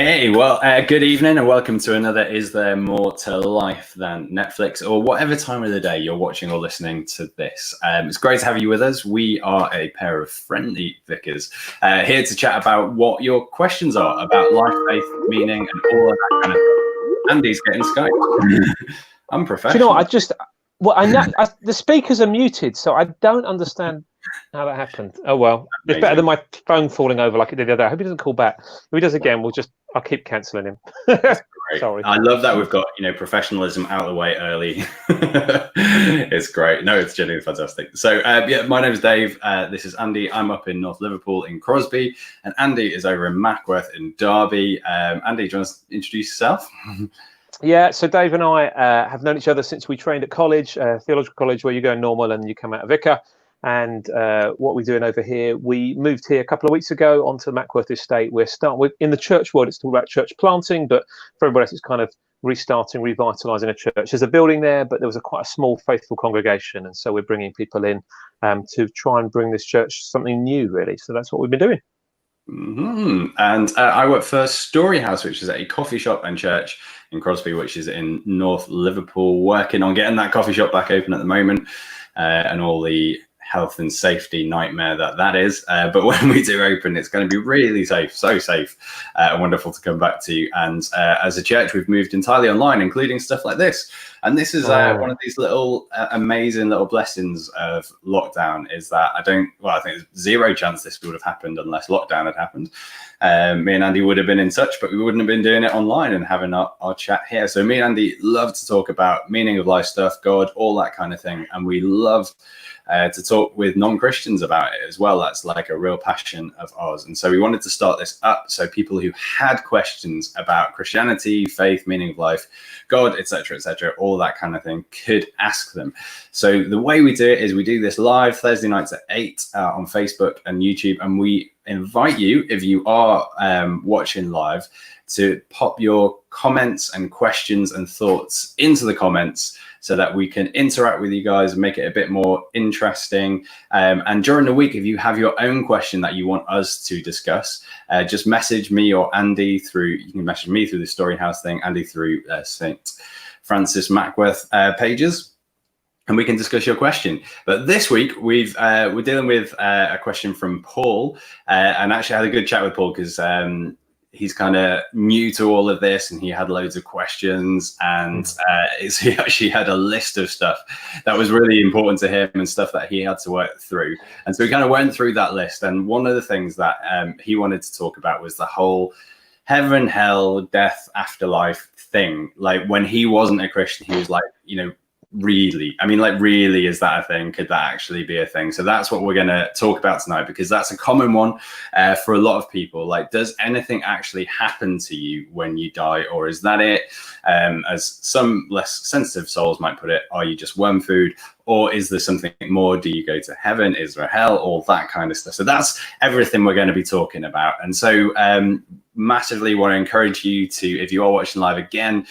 Hey, well, good evening and welcome to another Is There More to Life Than Netflix, or whatever time of the day you're watching or listening to this. It's great to have you with us. We are a pair of friendly vicars here to chat about what your questions are about life, faith, meaning, and all of that kind of stuff. Andy's getting Skype. I'm professional. Do you know, I know the speakers are muted, so I don't understand how that happened. Oh well, it's better than my phone falling over like it did the other day. I hope he doesn't call back. If he does again, I'll keep cancelling him. Sorry. I love that we've got professionalism out of the way early. It's great. No, it's genuinely fantastic. So yeah, my name is Dave. This is Andy. I'm up in North Liverpool in Crosby, and Andy is over in Mackworth in Derby. Andy, do you want to introduce yourself? Yeah, so Dave and I have known each other since we trained at college, theological college, where you go normal and you come out a vicar. And what we're doing over here, we moved here a couple of weeks ago onto the Mackworth estate. We're starting with, in the church world, it's all about church planting, but for everybody else, it's kind of restarting, revitalising a church. There's a building there, but there was quite a small faithful congregation, and so we're bringing people in to try and bring this church something new, really. So that's what we've been doing. Mm-hmm. And I work for Story House, which is a coffee shop and church in Crosby, which is in North Liverpool, working on getting that coffee shop back open at the moment, and all the health and safety nightmare that is. But when we do open, it's going to be really safe, so safe, and wonderful to come back to. And as a church, we've moved entirely online, including stuff like this. And this is one of these little amazing little blessings of lockdown, is that I think there's zero chance this would have happened unless lockdown had happened. Me and Andy would have been in touch, but we wouldn't have been doing it online and having our chat here. So me and Andy love to talk about meaning of life stuff, God, all that kind of thing. And we love to talk with non-Christians about it as well. That's like a real passion of ours. And so we wanted to start this up so people who had questions about Christianity, faith, meaning of life, God, etc., all that kind of thing, could ask them. So the way we do it is we do this live Thursday nights at 8 on Facebook and YouTube, and we invite you, if you are watching live, to pop your comments and questions and thoughts into the comments so that we can interact with you guys and make it a bit more interesting. And during the week, if you have your own question that you want us to discuss, just message me or Andy through, you can message me through the Story House thing, Andy through St. Francis Mackworth pages, and we can discuss your question. But this week we're dealing with a question from Paul, and actually had a good chat with Paul because he's kind of new to all of this, and he had loads of questions, and he actually had a list of stuff that was really important to him and stuff that he had to work through. And so we kind of went through that list, and one of the things that he wanted to talk about was the whole heaven, hell, death, afterlife thing. Like, when he wasn't a Christian, he was like, really, really, is that a thing? Could that actually be a thing? So that's what we're going to talk about tonight, because that's a common one for a lot of people. Like, does anything actually happen to you when you die, or is that it? As some less sensitive souls might put it, are you just worm food, or is there something more? Do you go to heaven? Is there hell? All that kind of stuff. So that's everything we're going to be talking about. And so massively want to encourage you to, if you are watching live again,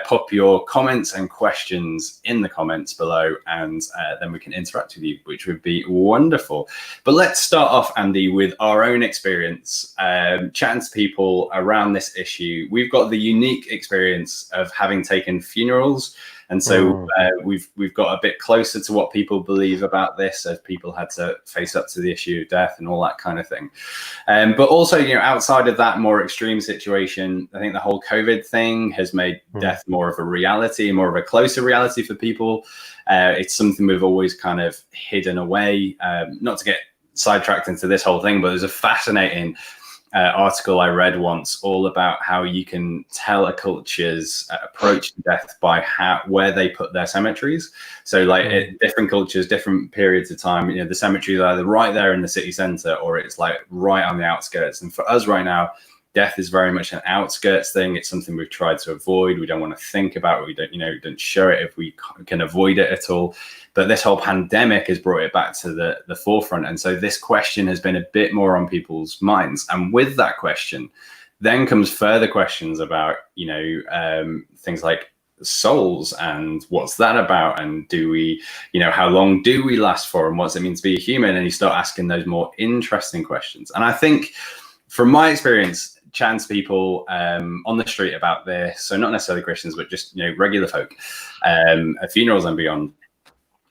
pop your comments and questions in the comments below, and then we can interact with you, which would be wonderful. But let's start off, Andy, with our own experience chatting to people around this issue. We've got the unique experience of having taken funerals, and so we've got a bit closer to what people believe about this, as people had to face up to the issue of death and all that kind of thing. But also, outside of that more extreme situation, I think the whole COVID thing has made death more of a reality, more of a closer reality for people. It's something we've always kind of hidden away. Not to get sidetracked into this whole thing, but there's a fascinating article I read once all about how you can tell a culture's approach to death by where they put their cemeteries. So like different cultures, different periods of time, the cemetery is either right there in the city center, or it's like right on the outskirts. And for us right now, death is very much an outskirts thing. It's something we've tried to avoid. We don't want to think about it. We don't show it if we can avoid it at all. But this whole pandemic has brought it back to the forefront. And so this question has been a bit more on people's minds. And with that question, then comes further questions about, things like souls and what's that about, and do we, how long do we last for, and what's it mean to be a human? And you start asking those more interesting questions. And I think from my experience, chatting to people on the street about this, so not necessarily Christians, but just regular folk at funerals and beyond,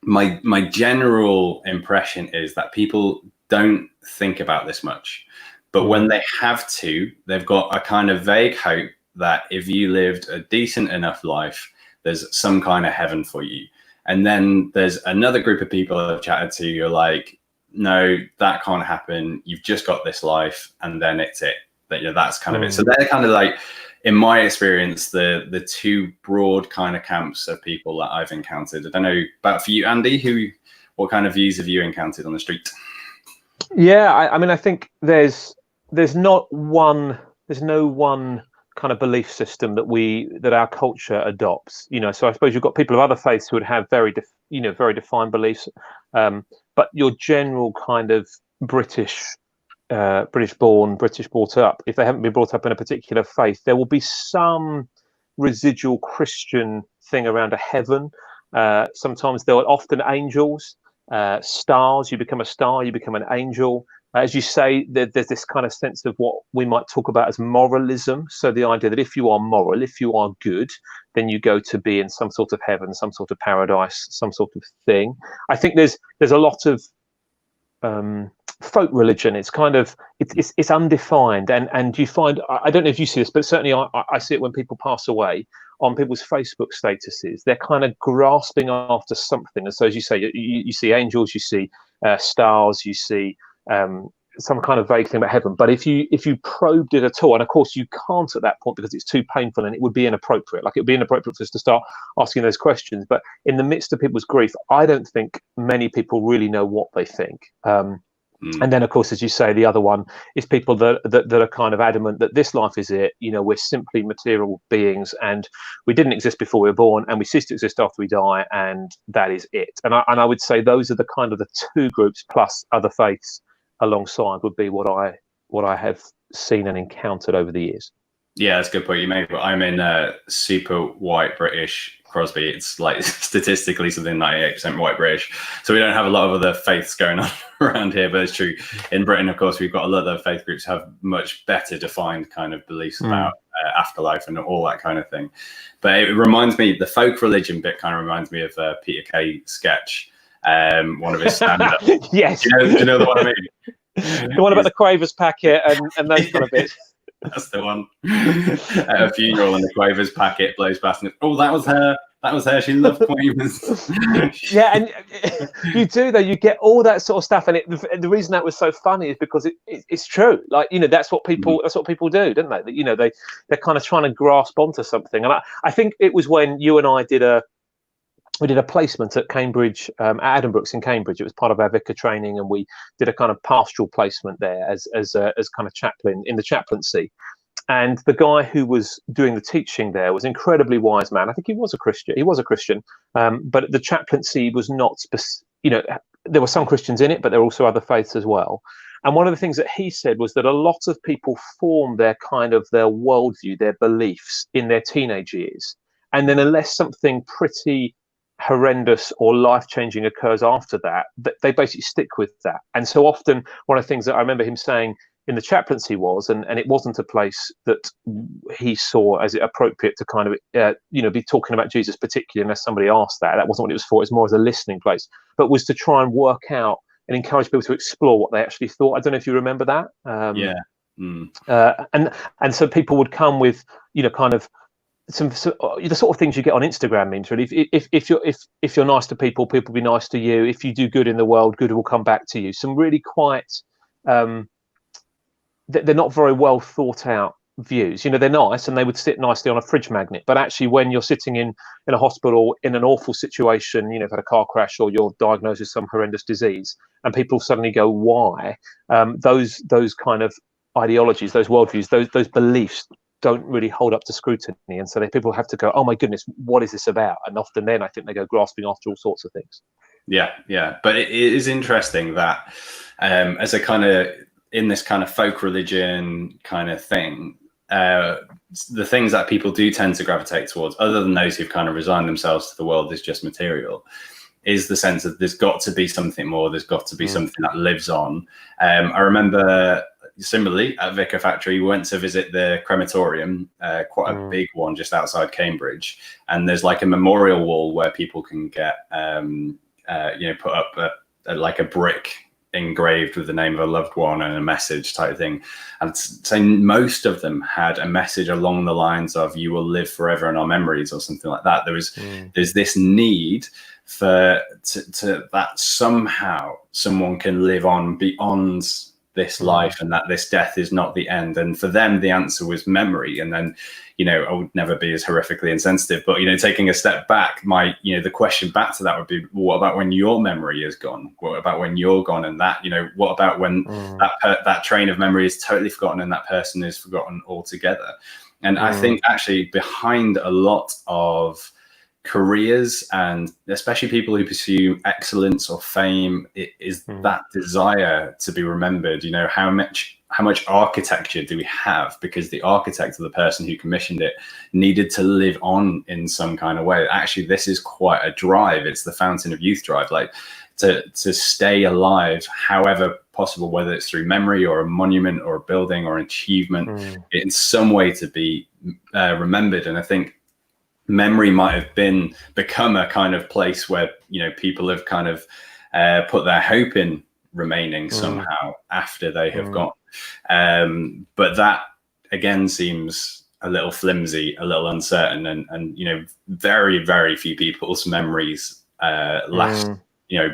my general impression is that people don't think about this much, but when they have to, they've got a kind of vague hope that if you lived a decent enough life, there's some kind of heaven for you. And then there's another group of people I've chatted to, you're like, no, that can't happen. You've just got this life, and then it's it. That's kind of it. So they're kind of like, in my experience, the two broad kind of camps of people that I've encountered. I don't know about for you, Andy. What kind of views have you encountered on the street? Yeah, I mean, I think there's no one kind of belief system that our culture adopts. So I suppose you've got people of other faiths who would have very defined beliefs, but your general kind of British born, British brought up, if they haven't been brought up in a particular faith, there will be some residual Christian thing around a heaven. Sometimes there are often angels, stars. You become a star, you become an angel. As you say, there's this kind of sense of what we might talk about as moralism. So the idea that if you are moral, if you are good, then you go to be in some sort of heaven, some sort of paradise, some sort of thing. I think there's a lot of folk religion. It's kind of it's undefined, and you find, I don't know if you see this, but certainly I see it when people pass away on people's Facebook statuses. They're kind of grasping after something, and so as you say, you see angels, you see stars, you see some kind of vague thing about heaven. But if you probed it at all, and of course you can't at that point because it's too painful and it would be inappropriate. Like, it would be inappropriate for us to start asking those questions. But in the midst of people's grief, I don't think many people really know what they think. And then, of course, as you say, the other one is people that are kind of adamant that this life is it. We're simply material beings, and we didn't exist before we were born, and we cease to exist after we die, and that is it. And I would say those are the kind of the two groups, plus other faiths alongside, would be what I have seen and encountered over the years. Yeah, that's a good point you made. But I'm in super white British Crosby. It's like statistically something 98% white British. So we don't have a lot of other faiths going on around here. But it's true. In Britain, of course, we've got a lot of faith groups have much better defined kind of beliefs about afterlife and all that kind of thing. But it reminds me, the folk religion bit kind of reminds me of Peter Kay sketch, one of his stand-up. Yes. Do you know the one I mean? The one about the Quavers packet and those kind of bits. That's the one. At a funeral, and the Quavers packet blows past, and that was her. That was her. She loved Quavers. Yeah, and you do though. You get all that sort of stuff, and the reason that was so funny is because it's true. Like, that's what people do, don't they? They're kind of trying to grasp onto something. And I think it was when you and I did a placement at Cambridge, at Addenbrooke's in Cambridge. It was part of our vicar training, and we did a kind of pastoral placement there as kind of chaplain in the chaplaincy. And the guy who was doing the teaching there was an incredibly wise man. I think he was a Christian. But the chaplaincy was not there were some Christians in it, but there were also other faiths as well. And one of the things that he said was that a lot of people form their worldview, their beliefs in their teenage years. And then unless something pretty horrendous or life-changing occurs after that, they basically stick with that. And so often, one of the things that I remember him saying in the chaplaincy was, and it wasn't a place that he saw as it appropriate to kind of be talking about Jesus particularly, unless somebody asked that. That wasn't what it was for. It was more as a listening place, but was to try and work out and encourage people to explore what they actually thought. I don't know if you remember that. And so people would come with kind of the sort of things you get on Instagram memes, really. If you're nice to people, people will be nice to you. If you do good in the world, good will come back to you. Some really quite they're not very well thought out views. They're nice and they would sit nicely on a fridge magnet, but actually when you're sitting in a hospital in an awful situation, you've had a car crash or you're diagnosed with some horrendous disease, and people suddenly go, why? Those kind of ideologies, those worldviews, those beliefs don't really hold up to scrutiny, and so people have to go, oh my goodness, what is this about? And often then I think they go grasping after all sorts of things. Yeah, but it is interesting that as a kind of in this kind of folk religion kind of thing, the things that people do tend to gravitate towards, other than those who've kind of resigned themselves to the world is just material, is the sense that there's got to be something more, there's got to be something that lives on. I remember similarly at Vicar Factory, we went to visit the crematorium, quite a big one just outside Cambridge, and there's like a memorial wall where people can get put up like a brick engraved with the name of a loved one and a message type thing. And say most of them had a message along the lines of "You will live forever in our memories" or something like that. There's this need for to that somehow someone can live on beyond this life, and that this death is not the end. And for them, the answer was memory. And then, I would never be as horrifically insensitive, but taking a step back, the question back to that would be, what about when your memory is gone? What about when you're gone? And that, what about when that train of memory is totally forgotten and that person is forgotten altogether? And I think actually behind a lot of careers, and especially people who pursue excellence or fame, it is that desire to be remembered. How much architecture do we have? Because the architect or the person who commissioned it needed to live on in some kind of way. Actually, this is quite a drive. It's the fountain of youth drive, like to stay alive, however possible, whether it's through memory or a monument or a building or an achievement, in some way to be remembered. And I think memory might have become a kind of place where people have kind of put their hope in remaining somehow after they have gone, but that again seems a little flimsy, a little uncertain, and very, very few people's memories last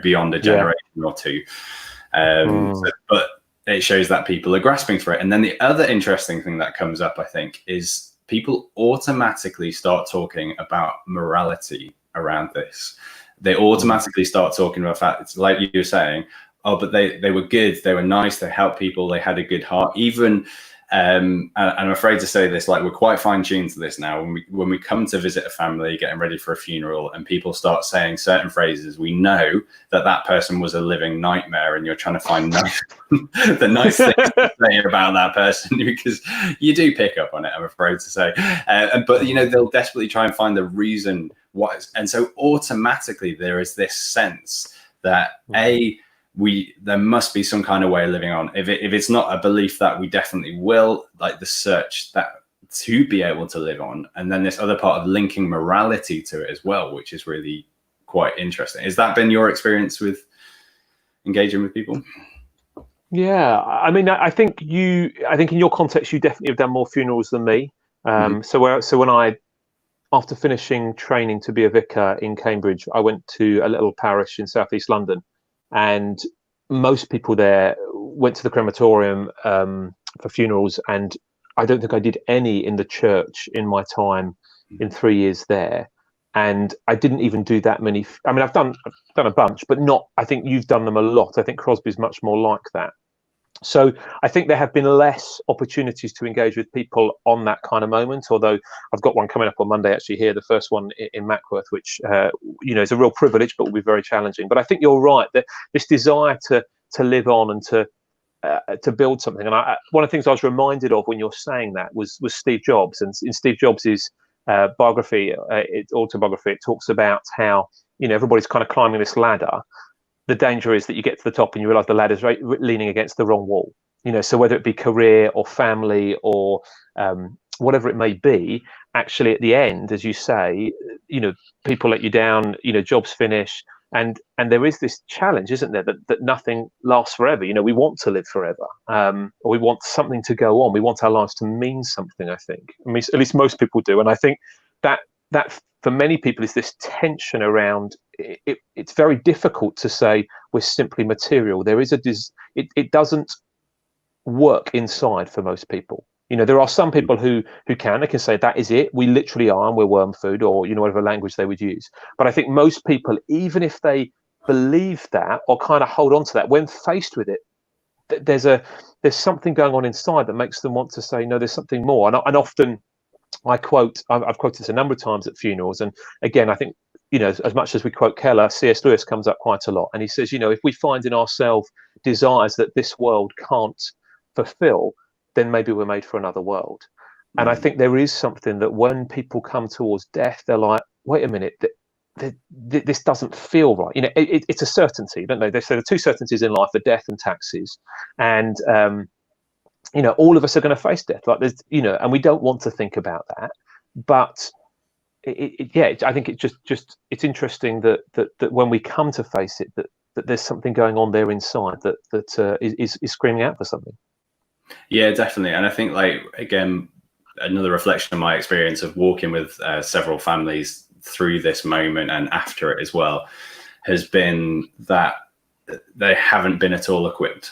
beyond a generation or two. But it shows that people are grasping for it. And then the other interesting thing that comes up, I think, is people automatically start talking about morality around this. They automatically start talking about fact. It's like you were saying, oh, but they were good, they were nice, they helped people, they had a good heart. Even and I'm afraid to say this, like, we're quite fine-tuned to this now. When we come to visit a family getting ready for a funeral and people start saying certain phrases, we know that person was a living nightmare, and you're trying to find the nice things to say about that person, because you do pick up on it, I'm afraid to say. But they'll desperately try and find the reason why. And so automatically there is this sense that there must be some kind of way of living on. If it's not a belief that we definitely will, like the search that to be able to live on, and then this other part of linking morality to it as well, which is really quite interesting. Has that been your experience with engaging with people? Yeah, I mean, I think in your context, you definitely have done more funerals than me. So when I, after finishing training to be a vicar in Cambridge, I went to a little parish in southeast London. And most people there went to the crematorium for funerals, and I don't think I did any in the church in my time in 3 years there. And I didn't even do that many. I mean, I've done a bunch, but not. I think you've done them a lot. I think Crosby's much more like that. So I think there have been less opportunities to engage with people on that kind of moment, although I've got one coming up on Monday actually here, the first one in Mackworth, which is a real privilege, but will be very challenging. But I think you're right, that this desire to live on and to build something. And one of the things I was reminded of when you're saying that was Steve Jobs. And in Steve Jobs's autobiography, it talks about how everybody's kind of climbing this ladder. The danger is that you get to the top and you realize the ladder's leaning against the wrong wall. So whether it be career or family or whatever it may be, actually at the end, as you say, people let you down, jobs finish, and there is this challenge, isn't there, that nothing lasts forever. We want to live forever, or we want something to go on. We want our lives to mean something, I think. I mean, at least most people do. And I think that for many people is this tension around it's very difficult to say we're simply material. There is it doesn't work inside for most people. There are some people who can say that is it, we literally are and we're worm food, or whatever language they would use. But I think most people, even if they believe that or kind of hold on to that, when faced with it, there's something going on inside that makes them want to say no, there's something more. And often I've quoted this a number of times at funerals, and again I think as much as we quote Keller, C.S. Lewis comes up quite a lot, and he says, if we find in ourselves desires that this world can't fulfill, then maybe we're made for another world. And I think there is something that when people come towards death, they're like, wait a minute, this doesn't feel right. It's a certainty, don't they? They say the two certainties in life are death and taxes, and all of us are going to face death. Like there's, and we don't want to think about that, but I think it's just it's interesting that when we come to face it, that there's something going on there inside that is screaming out for something. Yeah, definitely. And I think, like, again, another reflection of my experience of walking with several families through this moment and after it as well has been that they haven't been at all equipped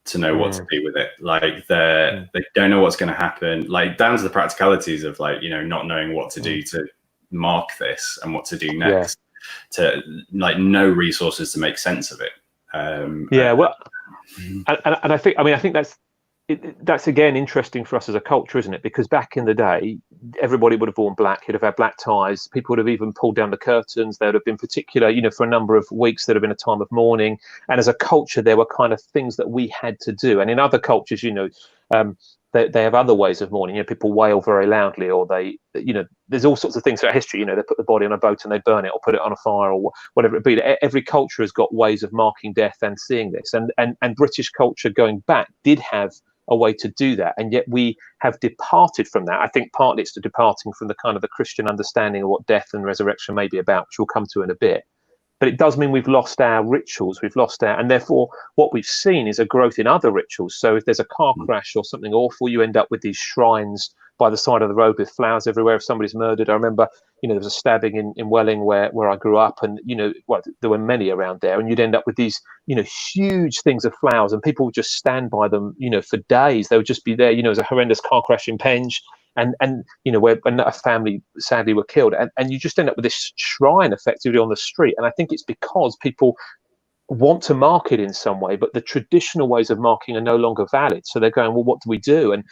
to know what to do with it. Like they don't know what's going to happen, like down to the practicalities of, like, not knowing what to do to mark this and what to do next, to like no resources to make sense of it. And I think that's again interesting for us as a culture, isn't it? Because back in the day, everybody would have worn black. You'd have had black ties. People would have even pulled down the curtains. There would have been particular, for a number of weeks, there'd have been a time of mourning. And as a culture, there were kind of things that we had to do. And in other cultures, they have other ways of mourning. People wail very loudly, or they, there's all sorts of things throughout history. They put the body on a boat and they burn it, or put it on a fire, or whatever it be. Every culture has got ways of marking death and seeing this. And British culture going back did have a way to do that, and yet we have departed from that. I think partly it's departing from the kind of the Christian understanding of what death and resurrection may be about, which we'll come to in a bit. But it does mean we've lost our rituals, and therefore what we've seen is a growth in other rituals. So if there's a car crash or something awful, you end up with these shrines by the side of the road with flowers everywhere. If somebody's murdered, I remember, there was a stabbing in Welling where I grew up, and there were many around there, and you'd end up with these huge things of flowers, and people would just stand by them for days. They would just be there. As a horrendous car crash in Penge, and where a family sadly were killed, and you just end up with this shrine effectively on the street. And I think it's because people want to mark it in some way, but the traditional ways of marking are no longer valid. So they're going, well, what do we do? And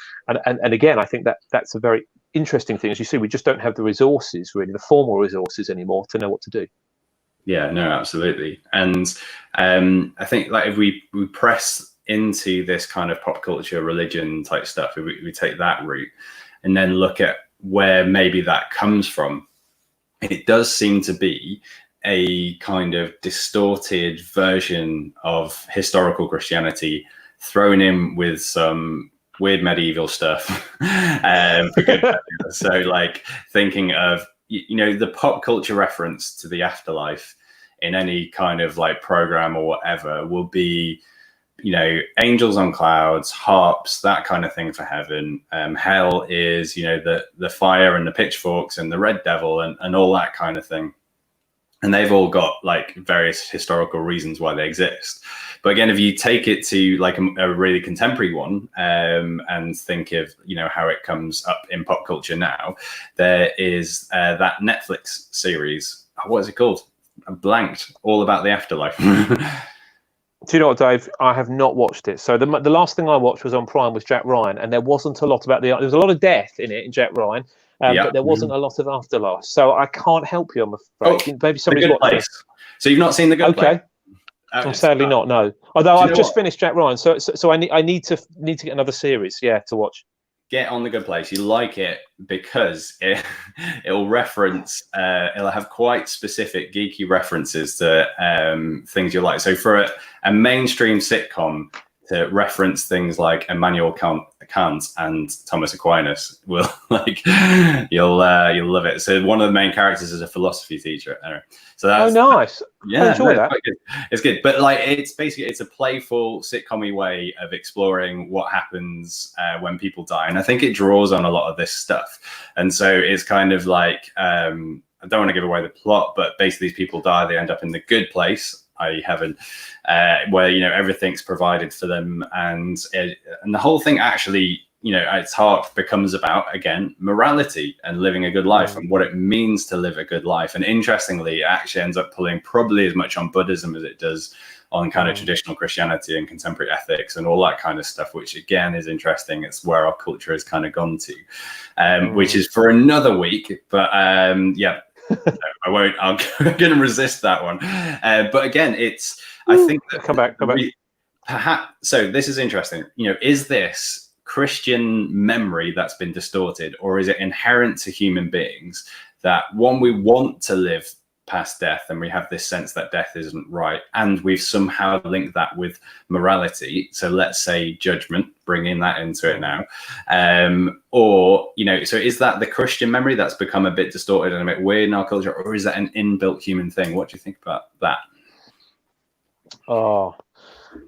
again, I think that's a very interesting thing. As you see, we just don't have the resources, really, the formal resources anymore, to know what to do. Yeah, no, absolutely. And I think, like, if we press into this kind of pop culture, religion type stuff, if we take that route and then look at where maybe that comes from, it does seem to be a kind of distorted version of historical Christianity thrown in with some weird medieval stuff. For good so, like, thinking of, the pop culture reference to the afterlife in any kind of like program or whatever will be, angels on clouds, harps, that kind of thing for heaven. Hell is, the fire and the pitchforks and the red devil and all that kind of thing. And they've all got like various historical reasons why they exist. But again, if you take it to like a really contemporary one, and think of, how it comes up in pop culture now, there is that Netflix series. What is it called? I'm blanked. All about the afterlife. Do you know what, Dave? I have not watched it. So the last thing I watched was on Prime with Jack Ryan, and there wasn't a lot about there was a lot of death in it in Jack Ryan. But there wasn't a lot of afterlife, so I can't help you, I'm afraid. Maybe somebody's watching. So you've not seen The Good Place? I'm sadly not. No. Although I've just finished Jack Ryan, so I need to get another series, to watch. Get on The Good Place. You like it because it'll reference. It'll have quite specific geeky references to things you like. So for a mainstream sitcom to reference things like Immanuel Kant and Thomas Aquinas, will you'll love it. So one of the main characters is a philosophy teacher. Anyway, so that's nice. Yeah, I enjoy that. It's good, but like it's a playful sitcom-y way of exploring what happens when people die, and I think it draws on a lot of this stuff. And so it's kind of like, I don't want to give away the plot, but basically these people die, they end up in the good place, i.e. heaven, where everything's provided for them, and the whole thing actually, at its heart becomes about, again, morality and living a good life and what it means to live a good life. And interestingly, it actually ends up pulling probably as much on Buddhism as it does on kind of traditional Christianity and contemporary ethics and all that kind of stuff, which again is interesting. It's where our culture has kind of gone to, which is for another week. But yeah. I won't. I'm going to resist that one. But again, I think that come back. Perhaps. So this is interesting. Is this Christian memory that's been distorted, or is it inherent to human beings that one, we want to live past death, and we have this sense that death isn't right, and we've somehow linked that with morality. So let's say judgment, bringing that into it now, or so is that the Christian memory that's become a bit distorted and a bit weird in our culture, or is that an inbuilt human thing? What do you think about that? Oh,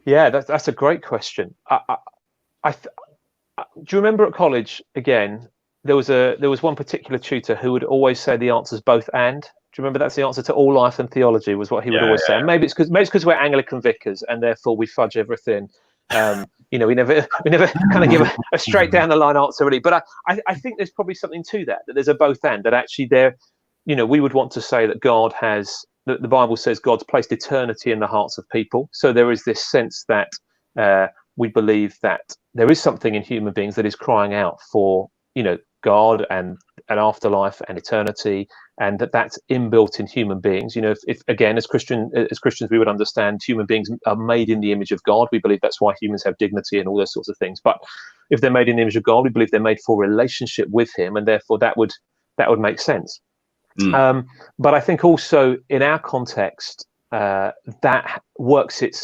yeah, that's a great question. Do you remember at college again? There was one particular tutor who would always say the answer's both and. Do you remember that's the answer to all life and theology was what he would always say? And maybe it's because we're Anglican vicars and therefore we fudge everything. We never kind of give a straight down the line answer really. But I think there's probably something to that there's a both and, that actually we would want to say that God has, that the Bible says God's placed eternity in the hearts of people. So there is this sense that we believe that there is something in human beings that is crying out for, God and an afterlife and eternity, and that's inbuilt in human beings. If again, as Christians, we would understand human beings are made in the image of God. We believe that's why humans have dignity and all those sorts of things. But if they're made in the image of God, we believe they're made for a relationship with Him, and therefore that would make sense. But I think also in our context, that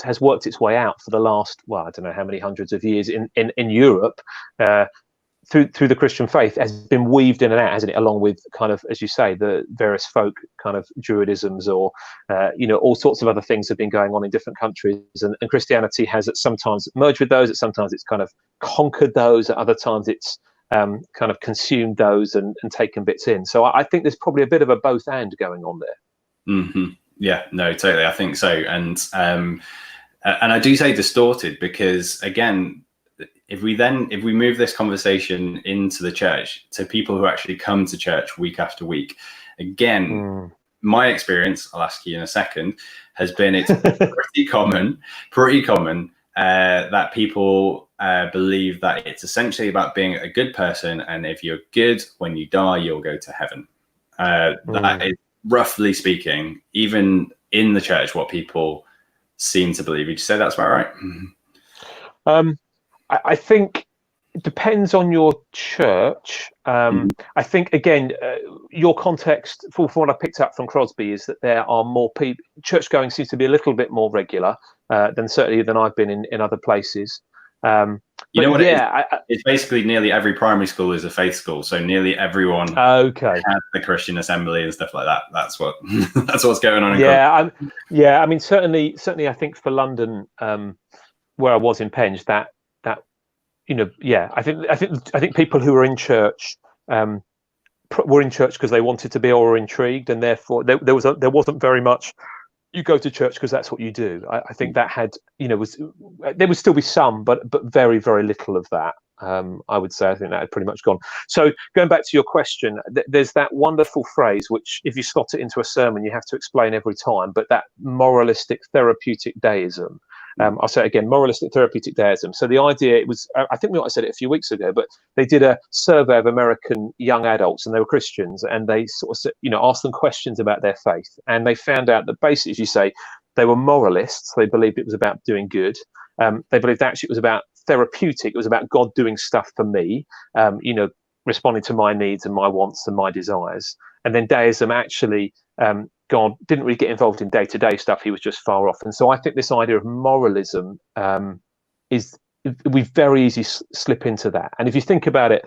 has worked its way out for the last, I don't know how many hundreds of years in Europe. Through the Christian faith has been weaved in and out, hasn't it? Along with kind of, as you say, the various folk kind of Druidisms or, all sorts of other things have been going on in different countries. And Christianity has at sometimes merged with those, at sometimes it's kind of conquered those, at other times it's kind of consumed those and taken bits in. So I think there's probably a bit of a both and going on there. Mm-hmm. Yeah, no, totally. I think so. And I do say distorted because, again, if we move this conversation into the church to people who actually come to church week after week, again, my experience, I'll ask you in a second, has been it's pretty common that people believe that it's essentially about being a good person, and if you're good, when you die, you'll go to heaven. That is, roughly speaking, even in the church, what people seem to believe. Would you say that's about right? I think it depends on your church. I think, again, your context, from what I picked up from Crosby, is that there are more people. Church going seems to be a little bit more regular than I've been in other places. It's basically nearly every primary school is a faith school, so nearly everyone has the Christian assembly and stuff like that. That's what's going on. I mean, certainly, I think for London, where I was in Penge, I think people who were in church were in church because they wanted to be or were intrigued, and therefore there wasn't very much. You go to church because that's what you do. I think that had, there would still be some, but very, very little of that. I would say I think that had pretty much gone. So going back to your question, there's that wonderful phrase, which if you slot it into a sermon, you have to explain every time, but that moralistic therapeutic deism. I'll say it again, moralistic therapeutic deism. So the idea, it was, I think we might have said it a few weeks ago, but they did a survey of American young adults, and they were Christians, and they sort of, asked them questions about their faith. And they found out that basically, as you say, they were moralists. They believed it was about doing good. They believed actually it was about therapeutic. It was about God doing stuff for me, responding to my needs and my wants and my desires. And then deism, actually, God didn't really get involved in day-to-day stuff. He was just far off. And so I think this idea of moralism we very easily slip into that. And if you think about it,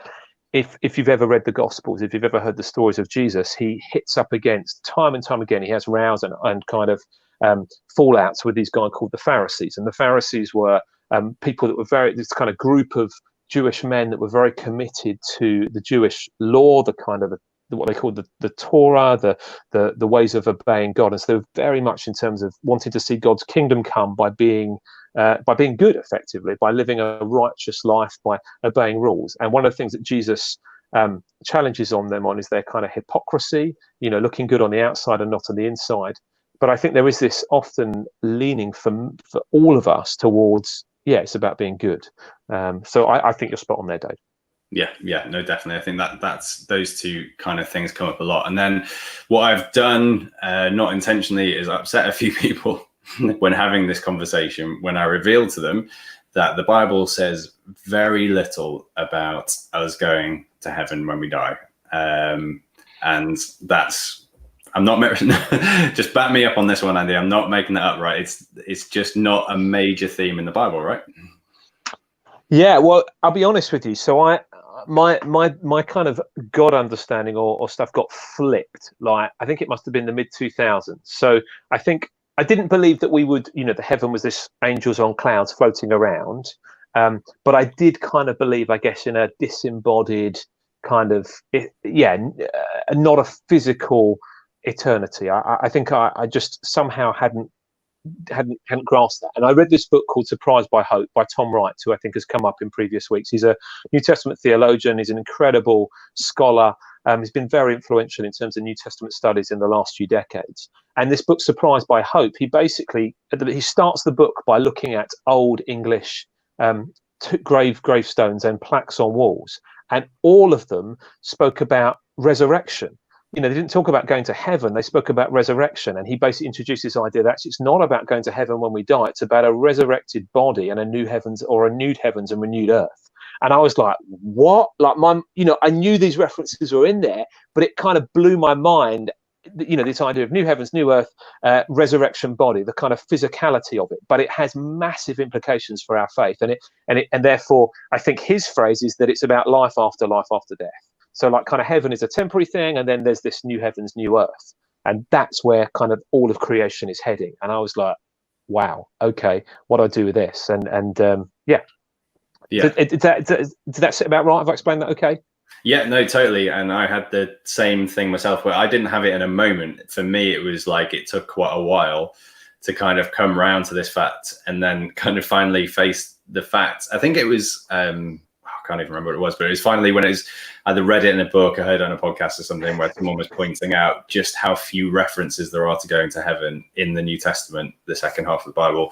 if you've ever read the Gospels, if you've ever heard the stories of Jesus, he hits up against time and time again. He has rows and kind of fallouts with these guys called the Pharisees. And the Pharisees were people that were this kind of group of Jewish men that were very committed to the Jewish law, the kind of what they called the Torah, the ways of obeying God. And so they were very much in terms of wanting to see God's kingdom come by being good, effectively, by living a righteous life, by obeying rules. And one of the things that Jesus challenges on them on is their kind of hypocrisy, looking good on the outside and not on the inside. But I think there is this often leaning for all of us towards, it's about being good. So I think you're spot on there, Dave. Yeah, no, definitely. I think that's those two kind of things come up a lot. And then what I've done, not intentionally, is upset a few people when having this conversation, when I reveal to them that the Bible says very little about us going to heaven when we die. And that's, I'm not just back me up on this one, Andy. I'm not making that up, right? It's just not a major theme in the Bible, right? Yeah, well, I'll be honest with you. So my kind of God understanding or stuff got flipped. Like, I think it must have been the mid 2000s. So I think I didn't believe that we would, the heaven was this angels on clouds floating around. But I did kind of believe, I guess, in a disembodied kind of, not a physical eternity. I think I just somehow hadn't grasped that. And I read this book called Surprised by Hope by Tom Wright, who I think has come up in previous weeks. He's a New Testament theologian. He's an incredible scholar. He's been very influential in terms of New Testament studies in the last few decades. And this book, Surprised by Hope, he starts the book by looking at old English gravestones and plaques on walls, and all of them spoke about resurrection. They didn't talk about going to heaven, they spoke about resurrection. And he basically introduced this idea that it's not about going to heaven when we die, it's about a resurrected body and a new heavens and renewed earth. And I was like, what? Like, I knew these references were in there, but it kind of blew my mind, this idea of new heavens, new earth, resurrection body, the kind of physicality of it. But it has massive implications for our faith. And therefore, I think his phrase is that it's about life after death. So like kind of heaven is a temporary thing, and then there's this new heavens, new earth. And that's where kind of all of creation is heading. And I was like, wow, okay, what do I do with this? Yeah. Did that sit about right? Have I explained that okay? Yeah, no, totally. And I had the same thing myself, where I didn't have it in a moment. For me, it was like it took quite a while to kind of come around to this fact, and then kind of finally face the fact. I think it was, I can't even remember what it was, but it was finally when it was either read it in a book, I heard it on a podcast or something, where someone was pointing out just how few references there are to going to heaven in the New Testament, the second half of the Bible.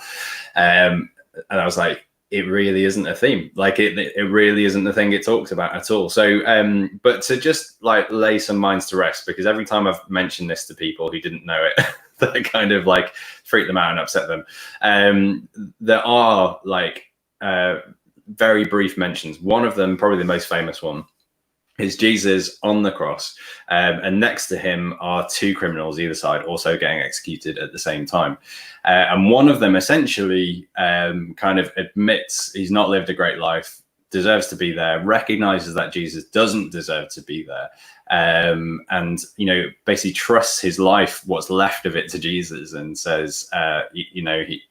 And I was like, it really isn't a theme. Like it really isn't the thing it talks about at all. So, but to just like lay some minds to rest, because every time I've mentioned this to people who didn't know it, that kind of like freak them out and upset them. There are like very brief mentions. One of them, probably the most famous one, is Jesus on the cross, and next to him are two criminals either side, also getting executed at the same time. And one of them essentially kind of admits he's not lived a great life, deserves to be there, recognizes that Jesus doesn't deserve to be there, and basically trusts his life, what's left of it, to Jesus, and says, he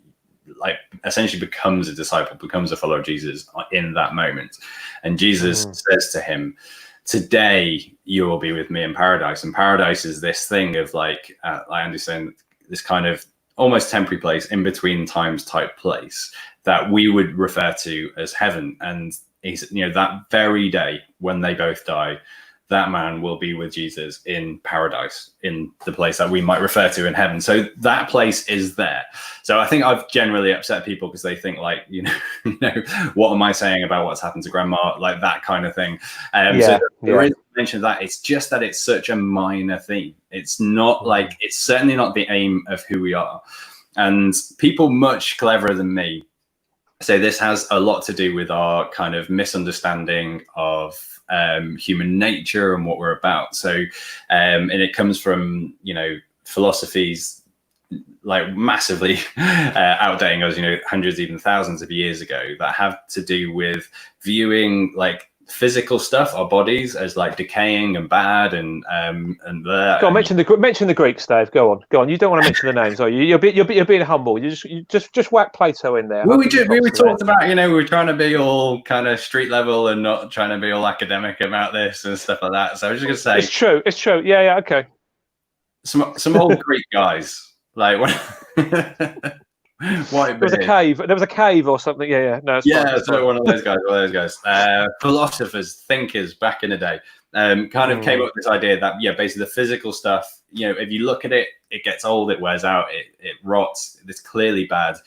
like essentially becomes a disciple, becomes a follower of Jesus in that moment. And Jesus says to him, today you will be with me in paradise. And paradise is this thing of like I understand, this kind of almost temporary place, in between times type place that we would refer to as heaven. And he's, that very day when they both die, that man will be with Jesus in paradise, in the place that we might refer to in heaven. So that place is there. So I think I've generally upset people because they think like, what am I saying about what's happened to grandma? Like that kind of thing. So there is mention of that. It's just that it's such a minor theme. It's not like, it's certainly not the aim of who we are. And people much cleverer than me say this has a lot to do with our kind of misunderstanding of human nature and what we're about. So, and it comes from, philosophies like massively outdating us, hundreds, even thousands of years ago, that have to do with viewing like physical stuff, our bodies, as like decaying and bad and Go on, mention the Greeks, Dave. Go on. You don't want to mention the names, are you? You're being humble. You just whack Plato in there. Well, we talked about, we were trying to be all kind of street level and not trying to be all academic about this and stuff like that. So I was just gonna say, it's true. Yeah, okay. Some old Greek guys, like what? There was a cave or something. No, so one of those guys, philosophers, thinkers back in the day, kind of came up with this idea that basically the physical stuff, if you look at it, it gets old, it wears out, it rots, it's clearly bad.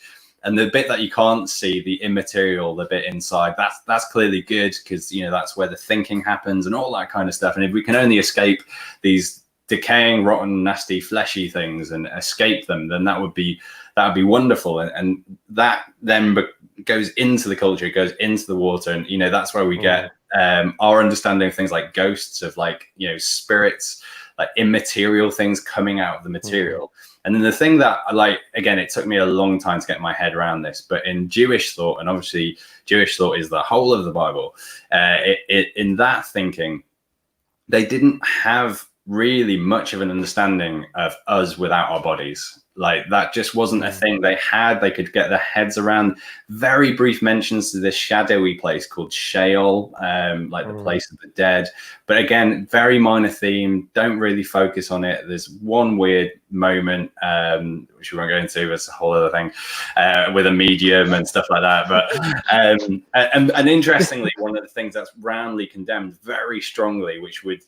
And the bit that you can't see, the immaterial, the bit inside, that's clearly good, because that's where the thinking happens and all that kind of stuff. And if we can only escape these decaying, rotten, nasty, fleshy things and escape them, then that would be wonderful. And that then goes into the culture, it goes into the water, and that's where we get our understanding of things like ghosts, of like spirits, like immaterial things coming out of the material. And then the thing that, like, again, it took me a long time to get my head around this, but in Jewish thought, and obviously Jewish thought is the whole of the Bible, in that thinking, they didn't have really much of an understanding of us without our bodies. Like, that just wasn't a thing they had. They could get their heads around. Very brief mentions to this shadowy place called Sheol, like the place of the dead. But again, very minor theme. Don't really focus on it. There's one weird moment, which we won't go into. It's a whole other thing, with a medium and stuff like that. But and interestingly, one of the things that's roundly condemned very strongly, which would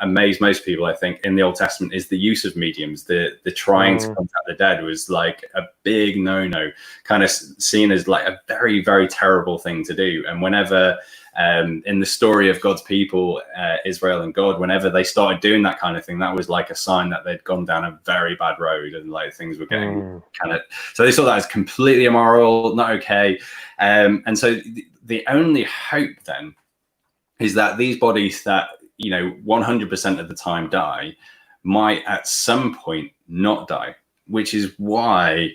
amaze most people, I think, in the Old Testament, is the use of mediums. The trying to contact the dead was like a big no-no, kind of seen as like a very, very terrible thing to do. And whenever in the story of God's people, Israel and God, whenever they started doing that kind of thing, that was like a sign that they'd gone down a very bad road, and like things were getting kind of, so they saw that as completely immoral, not okay. And so the only hope then is that these bodies that, you know, 100% of the time die might at some point not die, which is why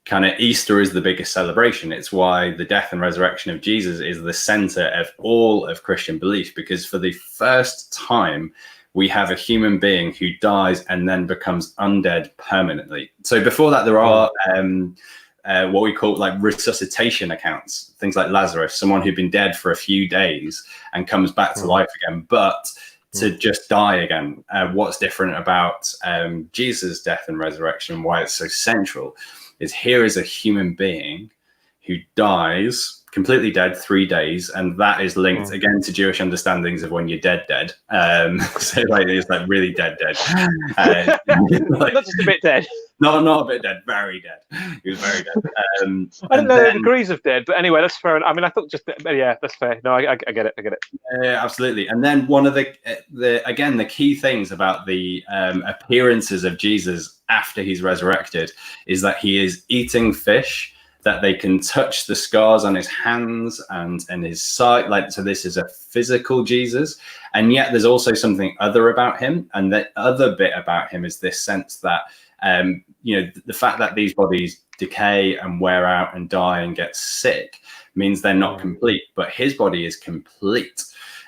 kind of Easter is the biggest celebration. It's why the death and resurrection of Jesus is the center of all of Christian belief, because for the first time we have a human being who dies and then becomes undead permanently. So before that, there are what we call like resuscitation accounts, things like Lazarus, someone who'd been dead for a few days and comes back to life again, but to just die again. What's different about Jesus' death and resurrection, why it's so central, is here is a human being who dies completely dead 3 days, and that is linked again to Jewish understandings of when you're dead. So like it's like really dead. Like, not just a bit dead. Not a bit dead, very dead. He was very dead. I didn't know the degrees of dead, but anyway, that's fair. I mean, I thought just, yeah, that's fair. No, I get it. Yeah, absolutely. And then one of the key things about the appearances of Jesus after he's resurrected is that he is eating fish, that they can touch the scars on his hands and his side. Like, so this is a physical Jesus. And yet there's also something other about him. And the other bit about him is this sense that, you know, the fact that these bodies decay and wear out and die and get sick means they're not complete, but his body is complete.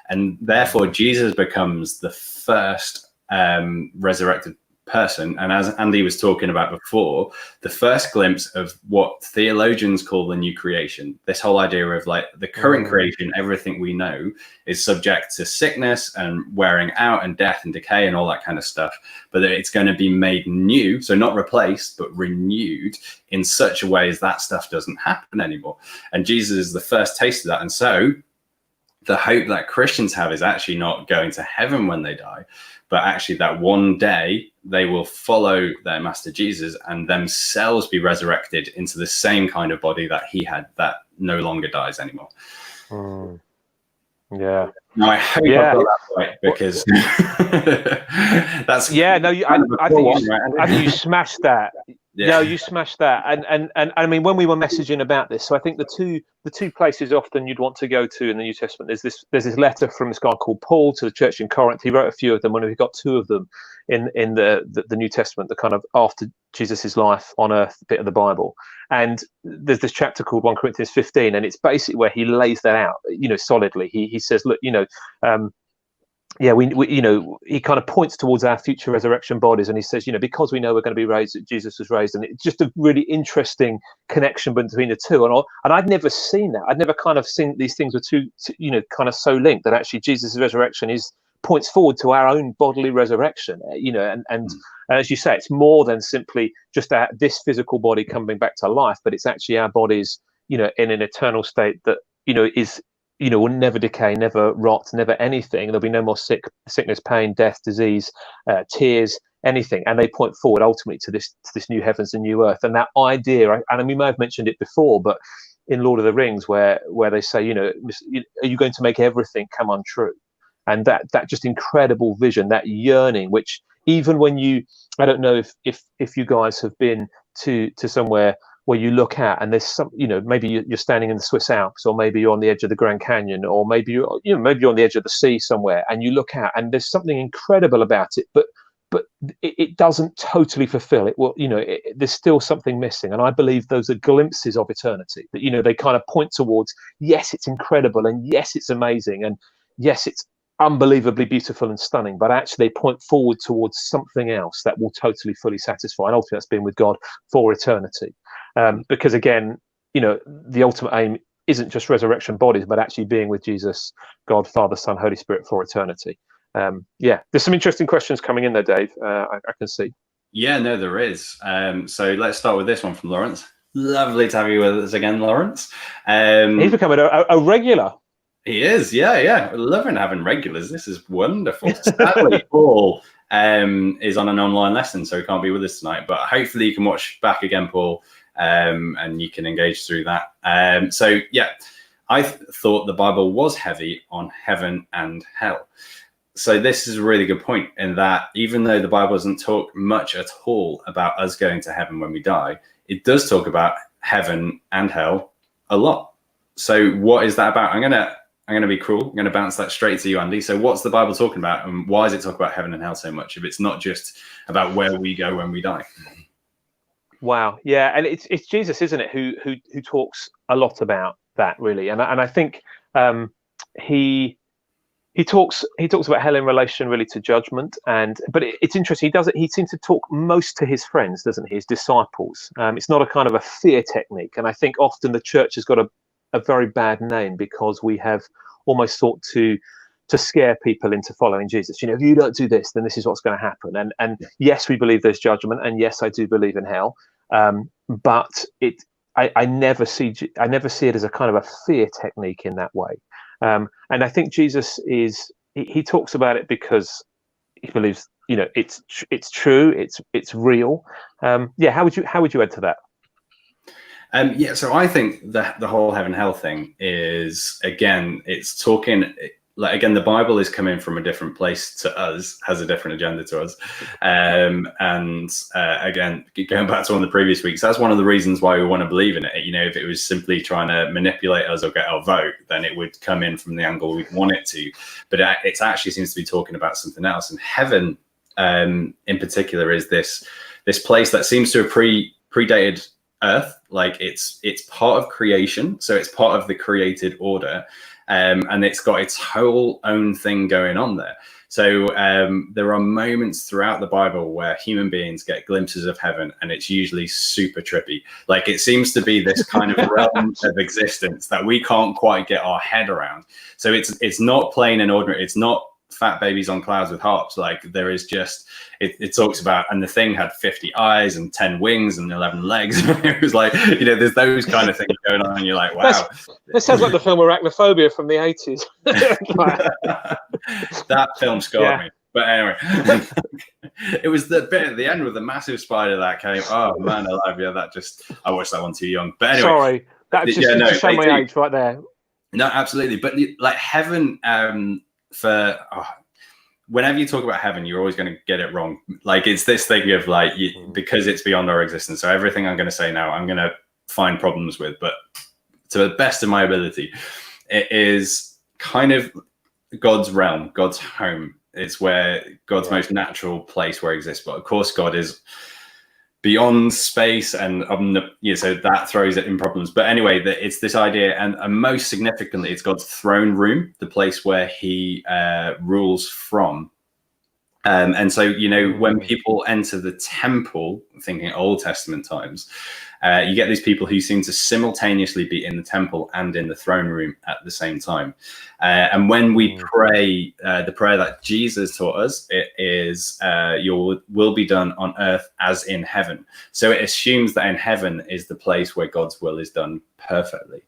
And therefore Jesus becomes the first resurrected person. And as Andy was talking about before, the first glimpse of what theologians call the new creation, this whole idea of like the current creation, everything we know is subject to sickness and wearing out and death and decay and all that kind of stuff, but that it's going to be made new, so not replaced but renewed in such a way as that stuff doesn't happen anymore. And Jesus is the first taste of that. And so the hope that Christians have is actually not going to heaven when they die, but actually that one day they will follow their master Jesus and themselves be resurrected into the same kind of body that he had, that no longer dies anymore. Yeah. Now I hope I got that right, because that's I think you smashed that. Yeah. No, you smashed that. And I mean, when we were messaging about this, so I think the two places often you'd want to go to in the New Testament, there's this letter from this guy called Paul to the church in Corinth. He wrote a few of them, and we got two of them in the New Testament, the kind of after Jesus's life on earth bit of the Bible. And there's this chapter called 1 Corinthians 15, and it's basically where he lays that out, you know, solidly. He says, look, you know, we you know, he kind of points towards our future resurrection bodies, and he says, you know, because we know we're going to be raised, that Jesus was raised, and it's just a really interesting connection between the two. And I'd never seen that. I'd never kind of seen these things were two, you know, kind of so linked, that actually Jesus' resurrection points forward to our own bodily resurrection, you know, and as you say, it's more than simply just this physical body coming back to life, but it's actually our bodies, you know, in an eternal state that, you know, is, you know, will never decay, never rot, never anything. There'll be no more sickness, pain, death, disease, tears, anything. And they point forward ultimately to this new heavens and new earth. And that idea, and we may have mentioned it before, but in Lord of the Rings, where they say, you know, are you going to make everything come untrue? And that just incredible vision, that yearning, which even when I don't know if you guys have been to somewhere where you look out and there's some, you know, maybe you're standing in the Swiss Alps, or maybe you're on the edge of the Grand Canyon, or maybe you're on the edge of the sea somewhere, and you look out and there's something incredible about it, but but it doesn't totally fulfill it. Well, there's still something missing, and I believe those are glimpses of eternity. That they kind of point towards, yes, it's incredible, and yes, it's amazing, and yes, it's unbelievably beautiful and stunning, but actually they point forward towards something else that will totally fully satisfy, and ultimately that's being with God for eternity. Because again, the ultimate aim isn't just resurrection bodies, but actually being with Jesus, God, Father, Son, Holy Spirit for eternity. There's some interesting questions coming in there, Dave. I can see. Yeah, no, there is. So let's start with this one from Lawrence. Lovely to have you with us again, Lawrence. He's becoming a regular. He is, yeah. We're loving having regulars. This is wonderful. Sadly, Paul is on an online lesson, so he can't be with us tonight. But hopefully you can watch back again, Paul, and you can engage through that. I thought the Bible was heavy on heaven and hell. So this is a really good point in that even though the Bible doesn't talk much at all about us going to heaven when we die, it does talk about heaven and hell a lot. So what is that about? I'm gonna be cruel. I'm gonna bounce that straight to you, Andy. So what's the Bible talking about, and why does it talk about heaven and hell so much if it's not just about where we go when we die? Wow, yeah, and it's Jesus, isn't it, who talks a lot about that, really, and I think he talks about hell in relation really to judgment, but it's interesting. He seems to talk most to his friends, doesn't he? His disciples. It's not a kind of a fear technique, and I think often the church has got a very bad name because we have almost sought to scare people into following Jesus. If you don't do this, then this is what's going to happen. And yes, we believe there's judgment, and yes, I do believe in hell. But I never see it as a kind of a fear technique in that way. And I think Jesus he talks about it because he believes it's true, it's real. How would you add to that? So I think that the whole heaven hell thing is, again, it's talking again, the Bible is coming from a different place to us, has a different agenda to us. Again, going back to one of the previous weeks, that's one of the reasons why we want to believe in it. If it was simply trying to manipulate us or get our vote, then it would come in from the angle we'd want it to. But it actually seems to be talking about something else. And heaven, in particular, is this place that seems to have predated Earth. Like it's part of creation, so it's part of the created order. And it's got its whole own thing going on there. So there are moments throughout the Bible where human beings get glimpses of heaven, and it's usually super trippy. Like it seems to be this kind of realm of existence that we can't quite get our head around. So it's not plain and ordinary. It's not fat babies on clouds with harps. Like there is just, it talks about, and the thing had 50 eyes and 10 wings and 11 legs. It was like, there's those kind of things going on, and you're like, wow. That sounds like the film Arachnophobia from the 80s. That film scarred me. But anyway, it was the bit at the end with the massive spider that came. Oh man, alive! Yeah, I watched that one too young. But anyway, sorry, that just showed my age right there. No, absolutely. But like heaven, whenever you talk about heaven, you're always going to get it wrong. Like it's this thing of like because it's beyond our existence. So everything I'm going to say now, I'm going to find problems with, but to the best of my ability, it is kind of God's realm, God's home. It's where God's most natural place where it exists. But of course, God is beyond space, and so that throws it in problems. But anyway, it's this idea, and most significantly, it's God's throne room, the place where He rules from. And so, when people enter the temple, thinking Old Testament times, you get these people who seem to simultaneously be in the temple and in the throne room at the same time. And when we pray the prayer that Jesus taught us, it is your will be done on earth as in heaven. So it assumes that in heaven is the place where God's will is done perfectly.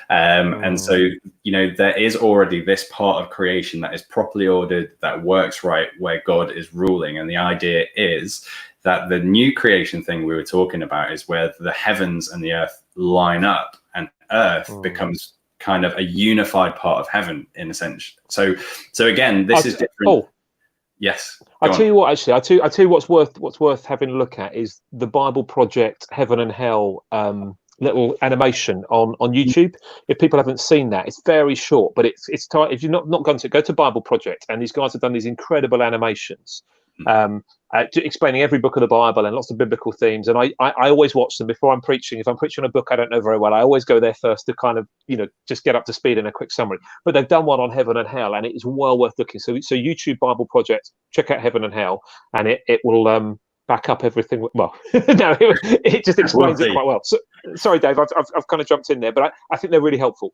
And so, there is already this part of creation that is properly ordered, that works right, where God is ruling. And the idea is that the new creation thing we were talking about is where the heavens and the earth line up, and earth becomes kind of a unified part of heaven in a sense. So again, this is different. Oh, yes. I'll tell you what, actually, I'll tell you what's worth having a look at is the Bible Project Heaven and Hell little animation on YouTube. If people haven't seen that, it's very short, but it's if you're not going to go to Bible Project, and these guys have done these incredible animations explaining every book of the Bible and lots of biblical themes. And I always watch them before I'm preaching. If I'm preaching a book I don't know very well, I always go there first to kind of, just get up to speed in a quick summary. But they've done one on heaven and hell, and it is well worth looking. So YouTube Bible Project, check out Heaven and Hell, and it will back up everything. Well, no, it just explains it quite well. So, sorry, Dave, I've kind of jumped in there, but I think they're really helpful.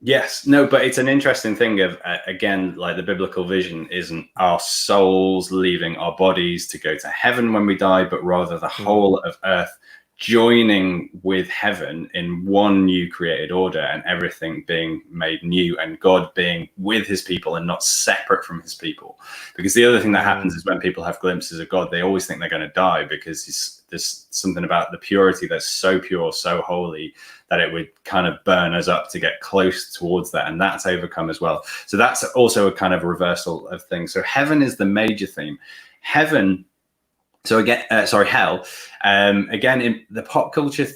Yes, no, but it's an interesting thing of, again, like the biblical vision isn't our souls leaving our bodies to go to heaven when we die, but rather the whole of earth joining with heaven in one new created order, and everything being made new, and God being with his people and not separate from his people. Because the other thing that happens is when people have glimpses of God, they always think they're going to die, because there's something about the purity that's so pure, so holy, that it would kind of burn us up to get close towards that, and that's overcome as well. So that's also a kind of reversal of things. So heaven is the major theme. Heaven, so again, hell. Again, in the pop culture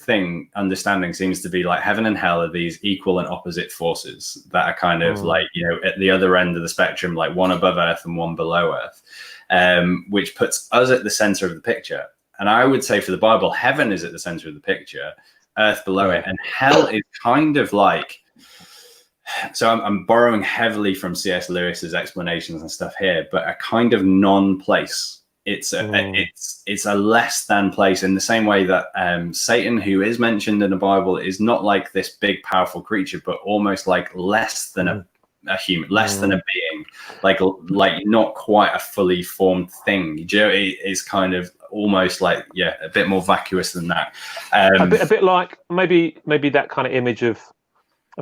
understanding seems to be like heaven and hell are these equal and opposite forces that are kind of like, at the other end of the spectrum, like one above earth and one below earth, which puts us at the center of the picture. And I would say for the Bible, heaven is at the center of the picture, earth below it, and hell is kind of like, so I'm borrowing heavily from C.S. Lewis's explanations and stuff here, but a kind of non-place. It's a less than place, in the same way that Satan, who is mentioned in the Bible, is not like this big powerful creature, but almost like less than a human, less than a being, like not quite a fully formed thing. It is kind of almost like a bit more vacuous than that. A bit like maybe that kind of image of,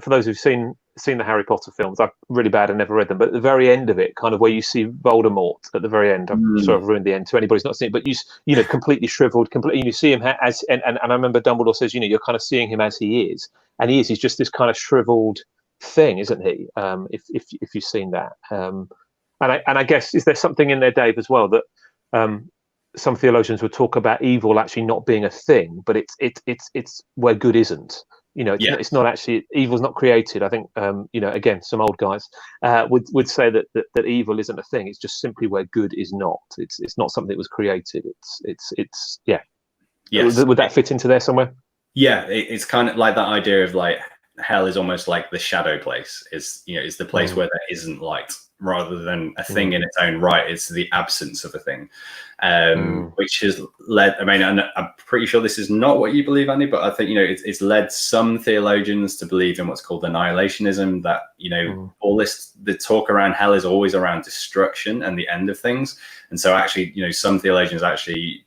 for those who've seen the Harry Potter films, I'm really bad and never read them, but at the very end of it, kind of where you see Voldemort at the very end, I'm sure I've ruined the end to anybody who's not seen it, but you completely shriveled, completely, you see him as, and I remember Dumbledore says, you're kind of seeing him as he is, and he's just this kind of shriveled thing, isn't he? If you've seen that, and I guess, is there something in there, Dave, as well, that some theologians would talk about evil actually not being a thing, but it's where good isn't. It's not actually, evil's not created. I think again, some old guys would say that evil isn't a thing. It's just simply where good is not. It's not something that was created. It's Yes. Would that fit into there somewhere? Yeah, it's kind of like that idea of like hell is almost like the shadow place. Is the place where there isn't light, rather than a thing in its own right. It's the absence of a thing, which has led, and I'm pretty sure this is not what you believe, Andy, but I think, it's led some theologians to believe in what's called annihilationism, that, all the talk around hell is always around destruction and the end of things. And so actually, some theologians actually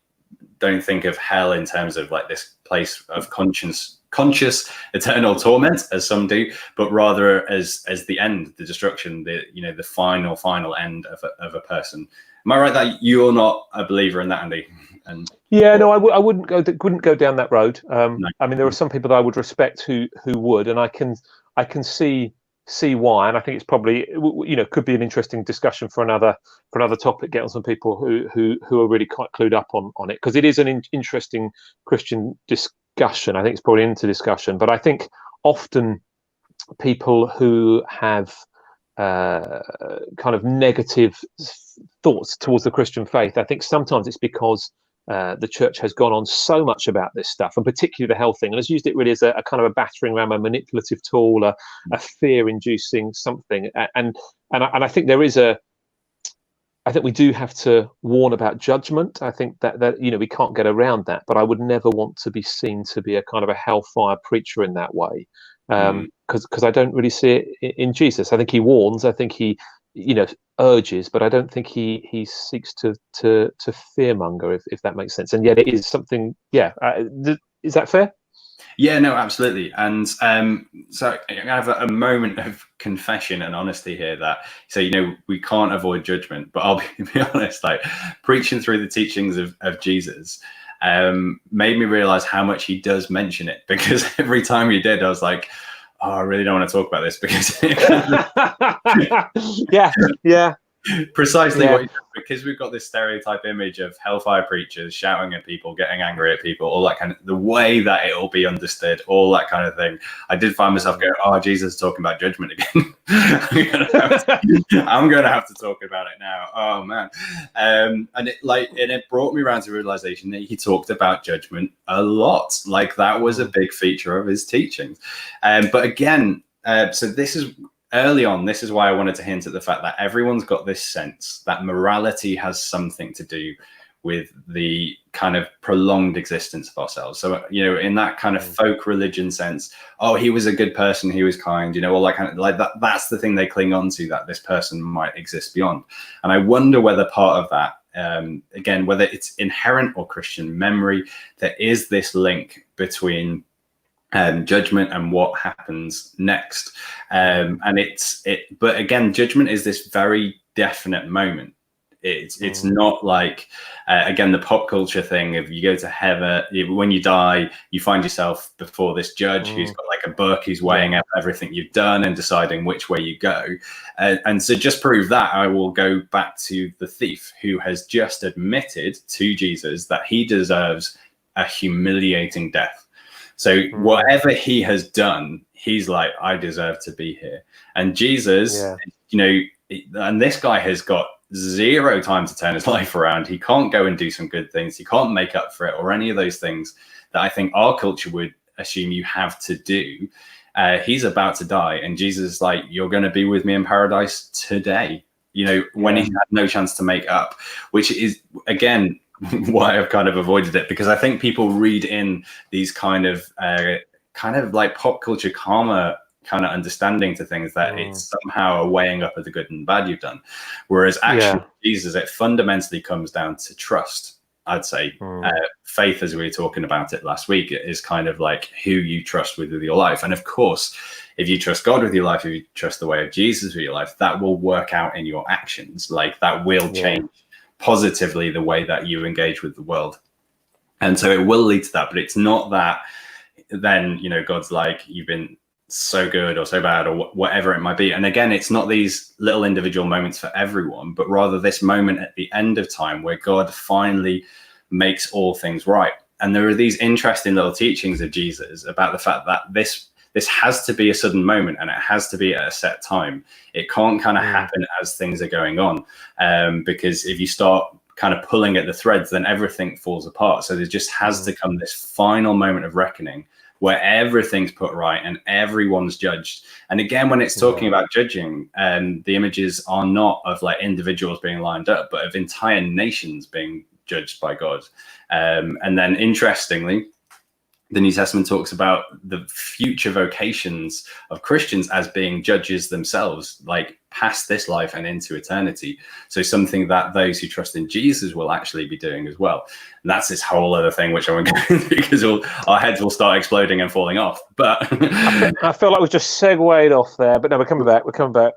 don't think of hell in terms of like this place of conscious eternal torment, as some do, but rather as the end, the destruction, the final end of a person. Am I right that you're not a believer in that, Andy? No, I wouldn't go down that road. No. There are some people that I would respect who would, and I can see why, and I think it's probably could be an interesting discussion for another topic. Get on some people who are really quite clued up on it, because it is an interesting Christian discussion. I think it's probably into discussion, but I think often people who have kind of negative thoughts towards the Christian faith, I think sometimes it's because the church has gone on so much about this stuff, and particularly the health thing, and has used it really as a kind of a battering ram, a manipulative tool, a fear-inducing something. And I think I think we do have to warn about judgment. I think that we can't get around that, but I would never want to be seen to be a kind of a hellfire preacher in that way, because I don't really see it in Jesus. I think he warns. I think he urges, but I don't think he seeks to fearmonger, if that makes sense. And yet it is something. Is that fair? Yeah, no, absolutely. And so I have a moment of confession and honesty here, that we can't avoid judgment, but I'll be honest, like preaching through the teachings of Jesus made me realize how much he does mention it, because every time he did, I was like, oh, I really don't want to talk about this, because yeah Precisely Yeah. what you said, because we've got this stereotype image of hellfire preachers shouting at people, getting angry at people, all that kind of, the way that it'll be understood, all that kind of thing. I did find myself going, oh, Jesus is talking about judgment again. I'm going to have to talk about it now. Oh man. And it brought me around to the realization that he talked about judgment a lot. Like that was a big feature of his teachings. But again, so this is early on, this is why I wanted to hint at the fact that everyone's got this sense that morality has something to do with the kind of prolonged existence of ourselves. So, you know, in that kind of folk religion sense, oh, he was a good person, he was kind, you know, all that kind of, like that's the thing they cling on to, that this person might exist beyond. And I wonder whether part of that, again, whether it's inherent or Christian memory, there is this link between judgment and what happens next. But again, judgment is this very definite moment. It's not like, again, the pop culture thing of you go to heaven, when you die, you find yourself before this judge who's got like a book, who's weighing up everything you've done and deciding which way you go. And so just prove that, I will go back to the thief who has just admitted to Jesus that he deserves a humiliating death. So whatever he has done, he's like, I deserve to be here. And Jesus, you know, and this guy has got zero time to turn his life around. He can't go and do some good things. He can't make up for it or any of those things that I think our culture would assume you have to do. He's about to die. And Jesus is like, you're going to be with me in paradise today, you know, when he had no chance to make up, which is, again, why I've kind of avoided it, because I think people read in these kind of like pop culture karma kind of understanding to things that it's somehow a weighing up of the good and bad you've done. Whereas actually Jesus, it fundamentally comes down to trust. I'd say faith, as we were talking about it last week, is kind of like who you trust with your life. And of course, if you trust God with your life, if you trust the way of Jesus with your life, that will work out in your actions. Like that will change positively the way that you engage with the world. And so it will lead to that, but it's not that then, you know, God's like, you've been so good or so bad or whatever it might be. And again, it's not these little individual moments for everyone, but rather this moment at the end of time where God finally makes all things right. And there are these interesting little teachings of Jesus about the fact that this has to be a sudden moment and it has to be at a set time. It can't kind of happen as things are going on, because if you start kind of pulling at the threads, then everything falls apart. So there just has to come this final moment of reckoning where everything's put right and everyone's judged. And again, when it's talking about judging, the images are not of like individuals being lined up, but of entire nations being judged by God. And then interestingly, the New Testament talks about the future vocations of Christians as being judges themselves, like past this life and into eternity. So something that those who trust in Jesus will actually be doing as well. And that's this whole other thing, which I won't go into because our heads will start exploding and falling off. But I feel like we've just segued off there, but no, we're coming back. We're coming back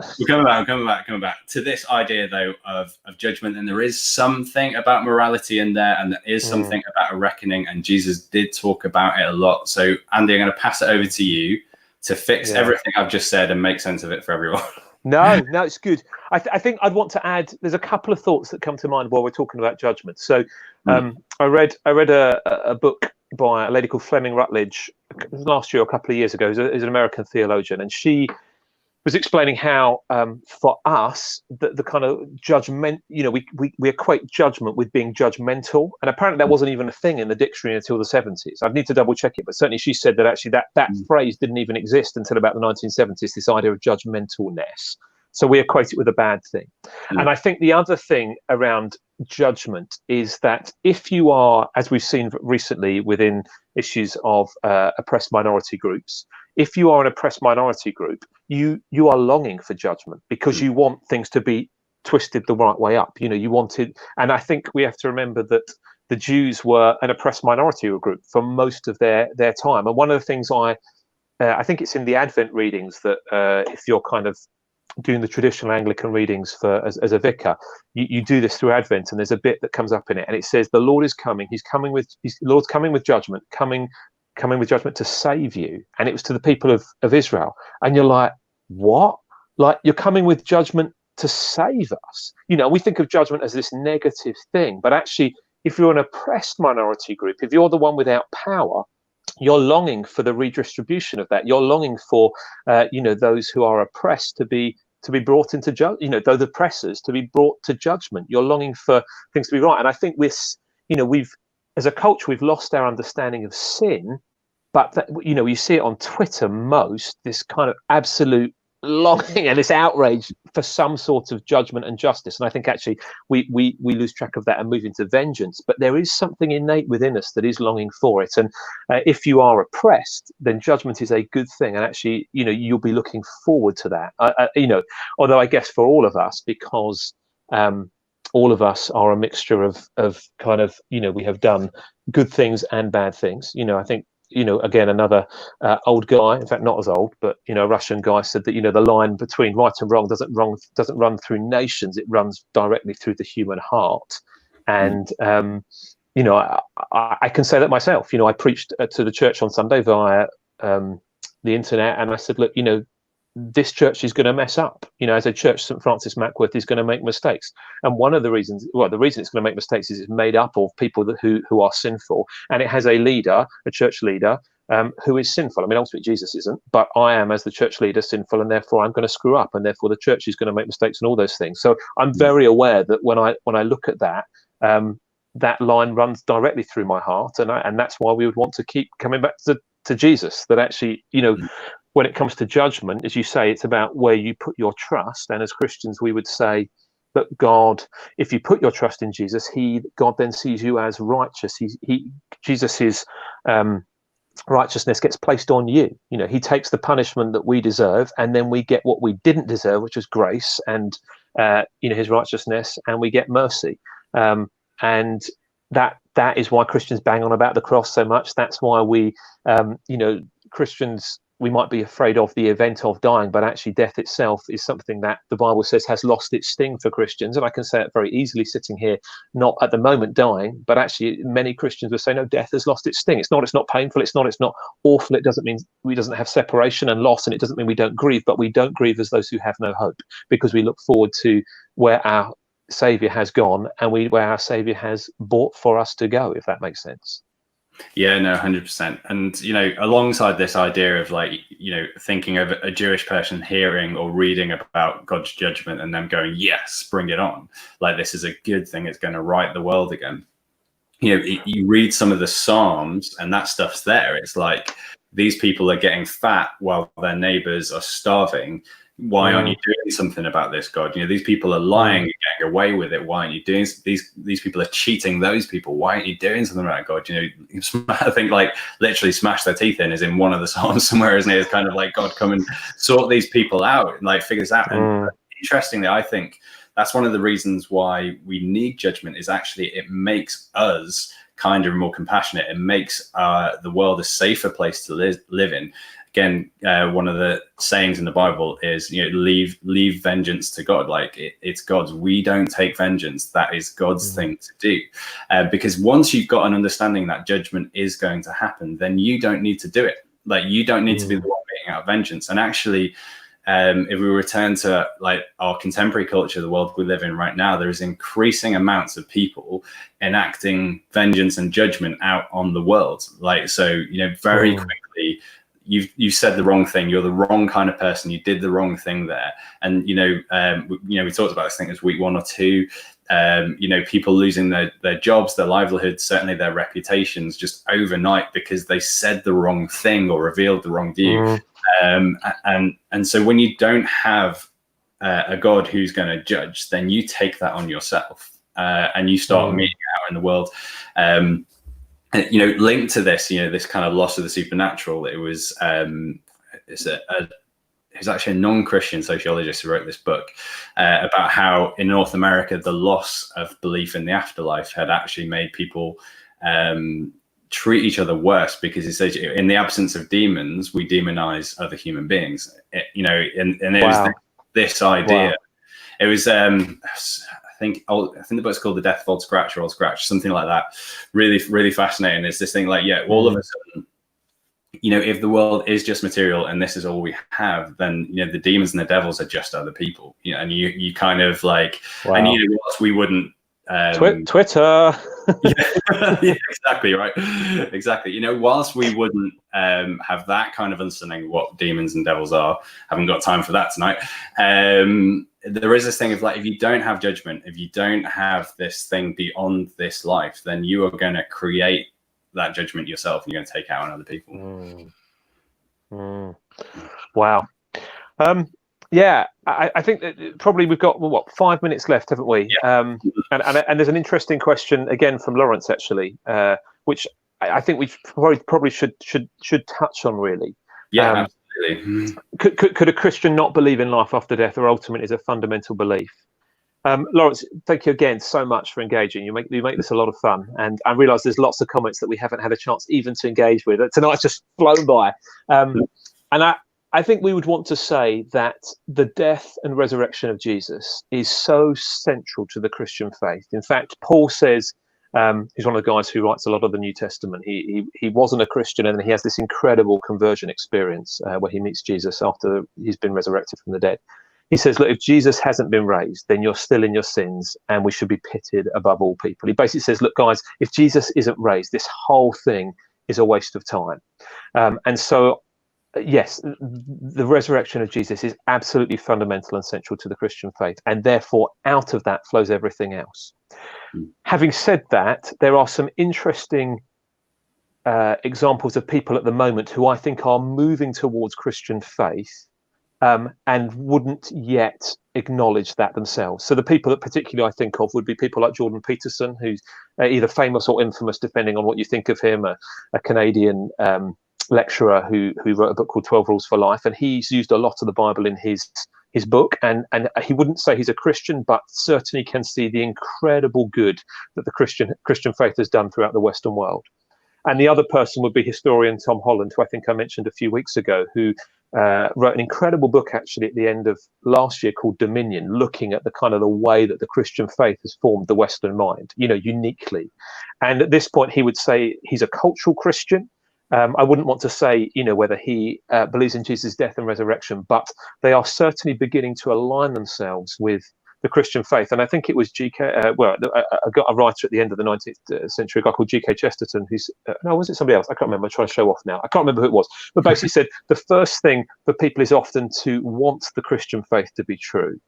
to this idea though of judgment. And there is something about morality in there, and there is something about a reckoning. And Jesus did talk about it a lot. So Andy, I'm going to pass it over to you to fix everything I've just said and make sense of it for everyone. No, it's good. I think I'd want to add, there's a couple of thoughts that come to mind while we're talking about judgment. So I read a book by a lady called Fleming Rutledge last year or a couple of years ago, who's an American theologian, and she was explaining how for us the kind of judgment, you know, we equate judgment with being judgmental, and apparently that wasn't even a thing in the dictionary until the 70s. I'd need to double check it, but certainly she said that actually that phrase didn't even exist until about the 1970s, this idea of judgmentalness. So we equate it with a bad thing. And I think the other thing around judgment is that if you are, as we've seen recently within issues of oppressed minority groups, if you are an oppressed minority group, you are longing for judgment because you want things to be twisted the right way up. You know, you wanted, and I think we have to remember that the Jews were an oppressed minority group for most of their time. And one of the things I think it's in the Advent readings that if you're kind of doing the traditional Anglican readings as a vicar, you do this through Advent, and there's a bit that comes up in it, and it says the Lord is coming. Lord's coming with judgment, coming with judgment to save you. And it was to the people of Israel. And you're like, what? Like, you're coming with judgment to save us. We think of judgment as this negative thing, but actually, if you're an oppressed minority group, if you're the one without power, you're longing for the redistribution of that. You're longing for, those who are oppressed to be brought into those oppressors to be brought to judgment. You're longing for things to be right. And I think we've as a culture, we've lost our understanding of sin, but that, you see it on Twitter most, this kind of absolute longing and this outrage for some sort of judgment and justice. And I think actually we lose track of that and move into vengeance. But there is something innate within us that is longing for it. And if you are oppressed, then judgment is a good thing. And actually, you'll be looking forward to that. Although I guess for all of us, because all of us are a mixture of kind of, we have done good things and bad things. I think, again, another old guy, in fact, not as old, but, a Russian guy said that, the line between right and wrong doesn't run through nations. It runs directly through the human heart. And, I can say that myself. I preached to the church on Sunday via the internet. And I said, look, this church is going to mess up. As a church, St. Francis Mackworth is going to make mistakes. And one of the reasons, the reason it's going to make mistakes is it's made up of people who are sinful. And it has a leader, a church leader, who is sinful. I mean, ultimately Jesus isn't, but I am, as the church leader, sinful, and therefore I'm going to screw up, and therefore the church is going to make mistakes and all those things. So I'm very aware that when I look at that, that line runs directly through my heart, and that's why we would want to keep coming back to Jesus. That actually, when it comes to judgment, as you say, it's about where you put your trust. And as Christians, we would say that God, if you put your trust in Jesus, God then sees you as righteous. Jesus' righteousness gets placed on you. He takes the punishment that we deserve, and then we get what we didn't deserve, which was grace and his righteousness, and we get mercy. And that is why Christians bang on about the cross so much. That's why we, Christians, we might be afraid of the event of dying, but actually death itself is something that the Bible says has lost its sting for Christians. And I can say it very easily sitting here, not at the moment dying, but actually many Christians will say, no, death has lost its sting. It's not painful. It's not awful. It doesn't mean we doesn't have separation and loss. And it doesn't mean we don't grieve, but we don't grieve as those who have no hope, because we look forward to where our Savior has gone and where our Savior has bought for us to go, if that makes sense. Yeah, no, 100%. And, alongside this idea of thinking of a Jewish person hearing or reading about God's judgment and them going, yes, bring it on. Like, this is a good thing. It's going to right the world again. You read some of the Psalms and that stuff's there. It's like these people are getting fat while their neighbors are starving. Why aren't you doing something about this, God? These people are lying and getting away with it. Why aren't you doing these people are cheating those people? Why aren't you doing something about it, God? I think literally smash their teeth in is in one of the Psalms somewhere, isn't it? It's kind of like, God, come and sort these people out and figure this out. And interestingly, I think that's one of the reasons why we need judgment is actually it makes us kinder and more compassionate. It makes the world a safer place to live in. Again, one of the sayings in the Bible is, leave vengeance to God. It's God's. We don't take vengeance. That is God's thing to do. Because once you've got an understanding that judgment is going to happen, then you don't need to do it. You don't need to be the one being out vengeance. And actually, if we return to our contemporary culture, the world we live in right now, there's increasing amounts of people enacting vengeance and judgment out on the world. Very quickly, you said the wrong thing. You're the wrong kind of person. You did the wrong thing there. And we talked about this. I think it was week 1 or 2. People losing their jobs, their livelihoods, certainly their reputations, just overnight because they said the wrong thing or revealed the wrong view. And so when you don't have a God who's going to judge, then you take that on yourself and you start meeting out in the world. Linked to this, this kind of loss of the supernatural, it was actually a non-Christian sociologist who wrote this book about how in North America, the loss of belief in the afterlife had actually made people treat each other worse, because he says in the absence of demons, we demonize other human beings. It was this idea. Wow. It was, I think the book's called The Death of Old Scratch or Old Scratch, something like that. Really, really fascinating. It's this thing all of a sudden, if the world is just material and this is all we have, then the demons and the devils are just other people. And you kind of like, Wow. and whilst we wouldn't Twitter. Yeah, exactly right. Exactly. Whilst we wouldn't have that kind of understanding of what demons and devils are, haven't got time for that tonight. There is this thing of like, if you don't have judgment, if you don't have this thing beyond this life, then you are going to create that judgment yourself, and you're going to take it out on other people. Wow. Yeah, I think that probably we've got 5 minutes left, haven't we? Yeah. And there's an interesting question again from Lawrence, actually, which I think we probably should touch on, really. Yeah, absolutely. Could a Christian not believe in life after death, or ultimate is a fundamental belief? Lawrence, thank you again so much for engaging. You make this a lot of fun, and I realise there's lots of comments that we haven't had a chance even to engage with. Tonight's just flown by, and I think we would want to say that the death and resurrection of Jesus is so central to the Christian faith. In fact, Paul says, he's one of the guys who writes a lot of the New Testament. He wasn't a Christian, and he has this incredible conversion experience where he meets Jesus after he's been resurrected from the dead. He says, look, if Jesus hasn't been raised, then you're still in your sins, and we should be pitted above all people. He basically says, look, guys, if Jesus isn't raised, this whole thing is a waste of time. And so, yes, the resurrection of Jesus is absolutely fundamental and central to the Christian faith, and therefore out of that flows everything else. Having said that, there are some interesting examples of people at the moment who I think are moving towards Christian faith and wouldn't yet acknowledge that themselves. So the people that particularly I think of would be people like Jordan Peterson, who's either famous or infamous, depending on what you think of him, a Canadian lecturer who wrote a book called 12 Rules for Life, and he's used a lot of the Bible in his book, and he wouldn't say he's a Christian, but certainly can see the incredible good that the Christian faith has done throughout the Western world. And the other person would be historian Tom Holland, who I think I mentioned a few weeks ago, who wrote an incredible book actually at the end of last year called Dominion, looking at the kind of the way that the Christian faith has formed the Western mind, uniquely. And at this point, he would say he's a cultural Christian. I wouldn't want to say, whether he believes in Jesus' death and resurrection, but they are certainly beginning to align themselves with the Christian faith. And I think it was I got a writer at the end of the 19th century, a guy called G.K. Chesterton, who's, no, was it somebody else? I can't remember. I'm trying to show off now. I can't remember who it was. But basically said the first thing for people is often to want the Christian faith to be true.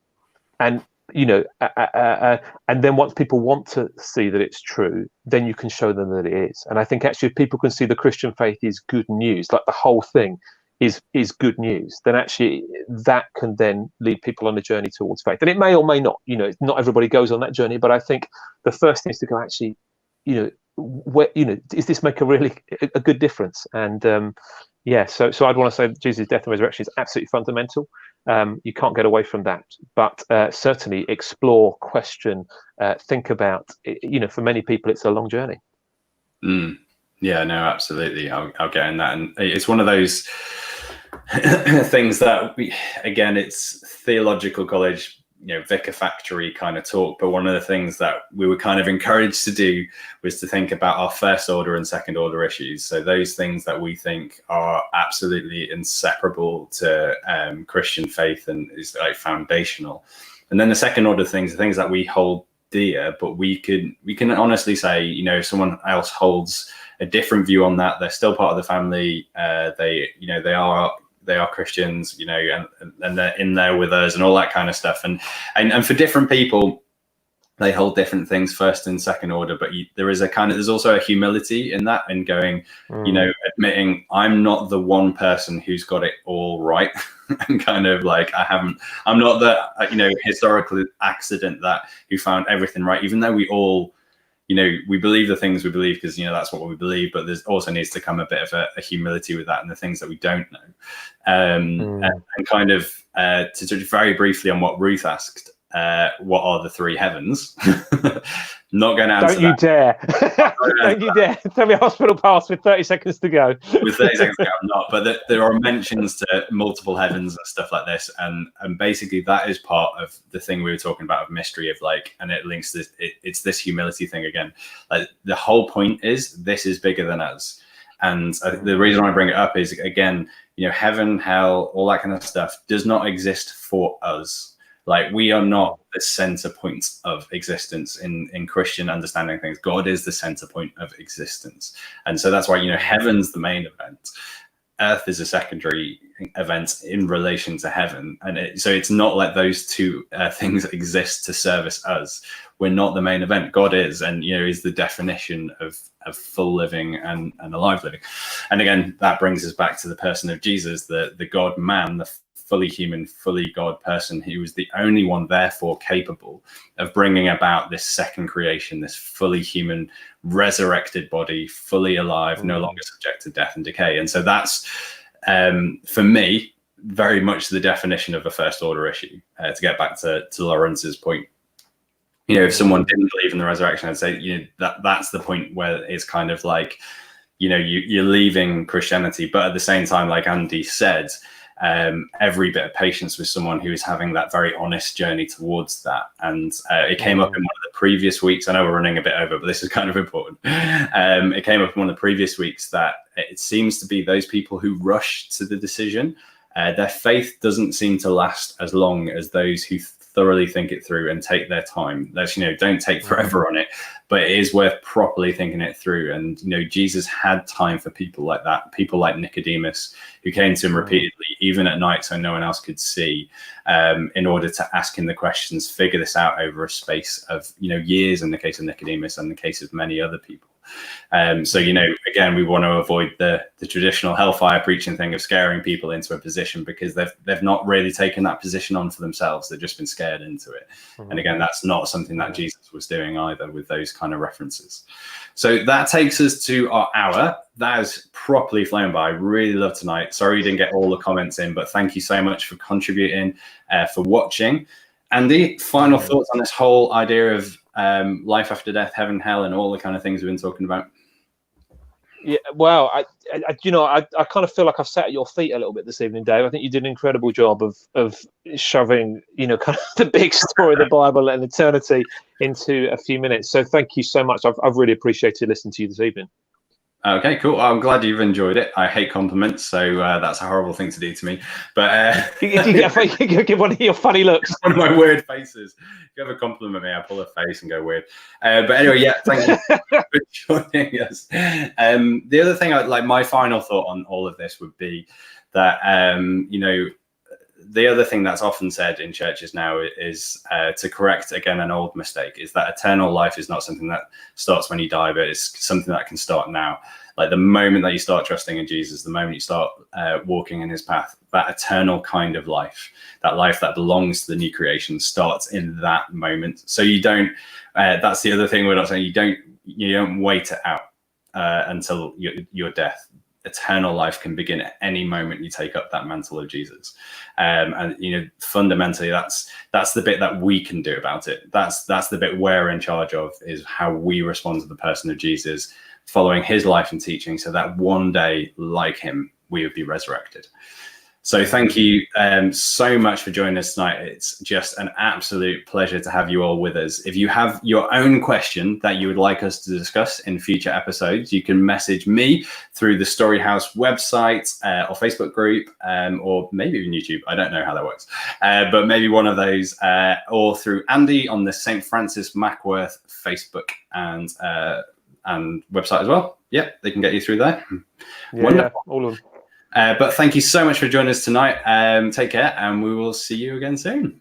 And and then once people want to see that it's true, then you can show them that it is. And I think actually if people can see the Christian faith is good news, like the whole thing is good news, then actually that can then lead people on a journey towards faith. And it may or may not, not everybody goes on that journey, but I think the first thing is to go, actually, does this make a good difference? And so I'd want to say that Jesus' death and resurrection is absolutely fundamental. You can't get away from that, but certainly explore, question, think about. For many people, it's a long journey. Yeah, no, absolutely. I'll get in that, and it's one of those things that it's theological college, vicar factory kind of talk. But one of the things that we were kind of encouraged to do was to think about our first order and second order issues. So those things that we think are absolutely inseparable to Christian faith and is like foundational. And then the second order things, the things that we hold dear, but we can honestly say, if someone else holds a different view on that, they're still part of the family. They are Christians, and they're in there with us and all that kind of stuff. And for different people, they hold different things first and second order. But there's also a humility in that, and going, admitting I'm not the one person who's got it all right, and kind of like I'm not the historical accident who found everything right, even though we all. We believe the things we believe because, that's what we believe, but there's also needs to come a bit of a humility with that and the things that we don't know. And kind of to touch very briefly on what Ruth asked, what are the three heavens? Not going to answer Don't you dare. Don't you dare. Tell me a hospital pass with 30 seconds to go. With 30 seconds to go, I'm not. But there are mentions to multiple heavens and stuff like this. And basically that is part of the thing we were talking about of mystery of and it links this, it's this humility thing again. Like the whole point is this is bigger than us. And the reason I bring it up is, again, heaven, hell, all that kind of stuff does not exist for us. Like, we are not the center point of existence in Christian understanding things. God is the center point of existence. And so that's why, heaven's the main event. Earth is a secondary event in relation to heaven. And so it's not like those two things exist to service us. We're not the main event. God is, and, is the definition of full living and alive living. And again, that brings us back to the person of Jesus, the God man, the fully human, fully God person, who was the only one therefore capable of bringing about this second creation, this fully human, resurrected body, fully alive, no longer subject to death and decay. And so that's, for me, very much the definition of a first order issue. To get back to Lawrence's point, if someone didn't believe in the resurrection, I'd say, that's the point where it's kind of like, you're leaving Christianity, but at the same time, like Andy said, every bit of patience with someone who is having that very honest journey towards that. And it came up in one of the previous weeks. I know we're running a bit over, but this is kind of important. It came up in one of the previous weeks that it seems to be those people who rush to the decision, their faith doesn't seem to last as long as those who thoroughly think it through and take their time. That's, don't take forever on it, but it is worth properly thinking it through. And, Jesus had time for people like that, people like Nicodemus, who came to him repeatedly, even at night, so no one else could see, in order to ask him the questions, figure this out over a space of, years in the case of Nicodemus and the case of many other people. So, again, we want to avoid the traditional hellfire preaching thing of scaring people into a position, because they've not really taken that position on for themselves. They've just been scared into it. And again, that's not something that Jesus was doing either with those kind of references. So that takes us to our hour. That has properly flown by. Really love tonight. Sorry you didn't get all the comments in, but thank you so much for contributing, for watching. Andy, final thoughts on this whole idea of life after death, heaven, hell, and all the kind of things we've been talking about? Yeah, well, I kind of feel like I've sat at your feet a little bit this evening, Dave. I think you did an incredible job of shoving, kind of the big story of the Bible and eternity into a few minutes. So thank you so much. I've really appreciated listening to you this evening. Okay, cool. I'm glad you've enjoyed it. I hate compliments, so that's a horrible thing to do to me. But you give one of your funny looks. One of my weird faces. If you ever compliment me, I pull a face and go weird. But anyway, yeah, thank you for joining us. The other thing, my final thought on all of this would be that, the other thing that's often said in churches now is to correct, again, an old mistake, is that eternal life is not something that starts when you die, but it's something that can start now. Like the moment that you start trusting in Jesus, the moment you start walking in his path, that eternal kind of life, that life that belongs to the new creation, starts in that moment. So you don't, that's the other thing we're not saying, you don't wait it out until your death. Eternal life can begin at any moment you take up that mantle of Jesus. And fundamentally, that's the bit that we can do about it. That's the bit we're in charge of, is how we respond to the person of Jesus, following his life and teaching, so that one day, like him, we would be resurrected. So thank you so much for joining us tonight. It's just an absolute pleasure to have you all with us. If you have your own question that you would like us to discuss in future episodes, you can message me through the Storyhouse website or Facebook group, or maybe even YouTube. I don't know how that works, but maybe one of those, or through Andy on the St. Francis Mackworth Facebook and website as well. Yep, they can get you through there. Yeah, all of them. But thank you so much for joining us tonight. Take care, and we will see you again soon.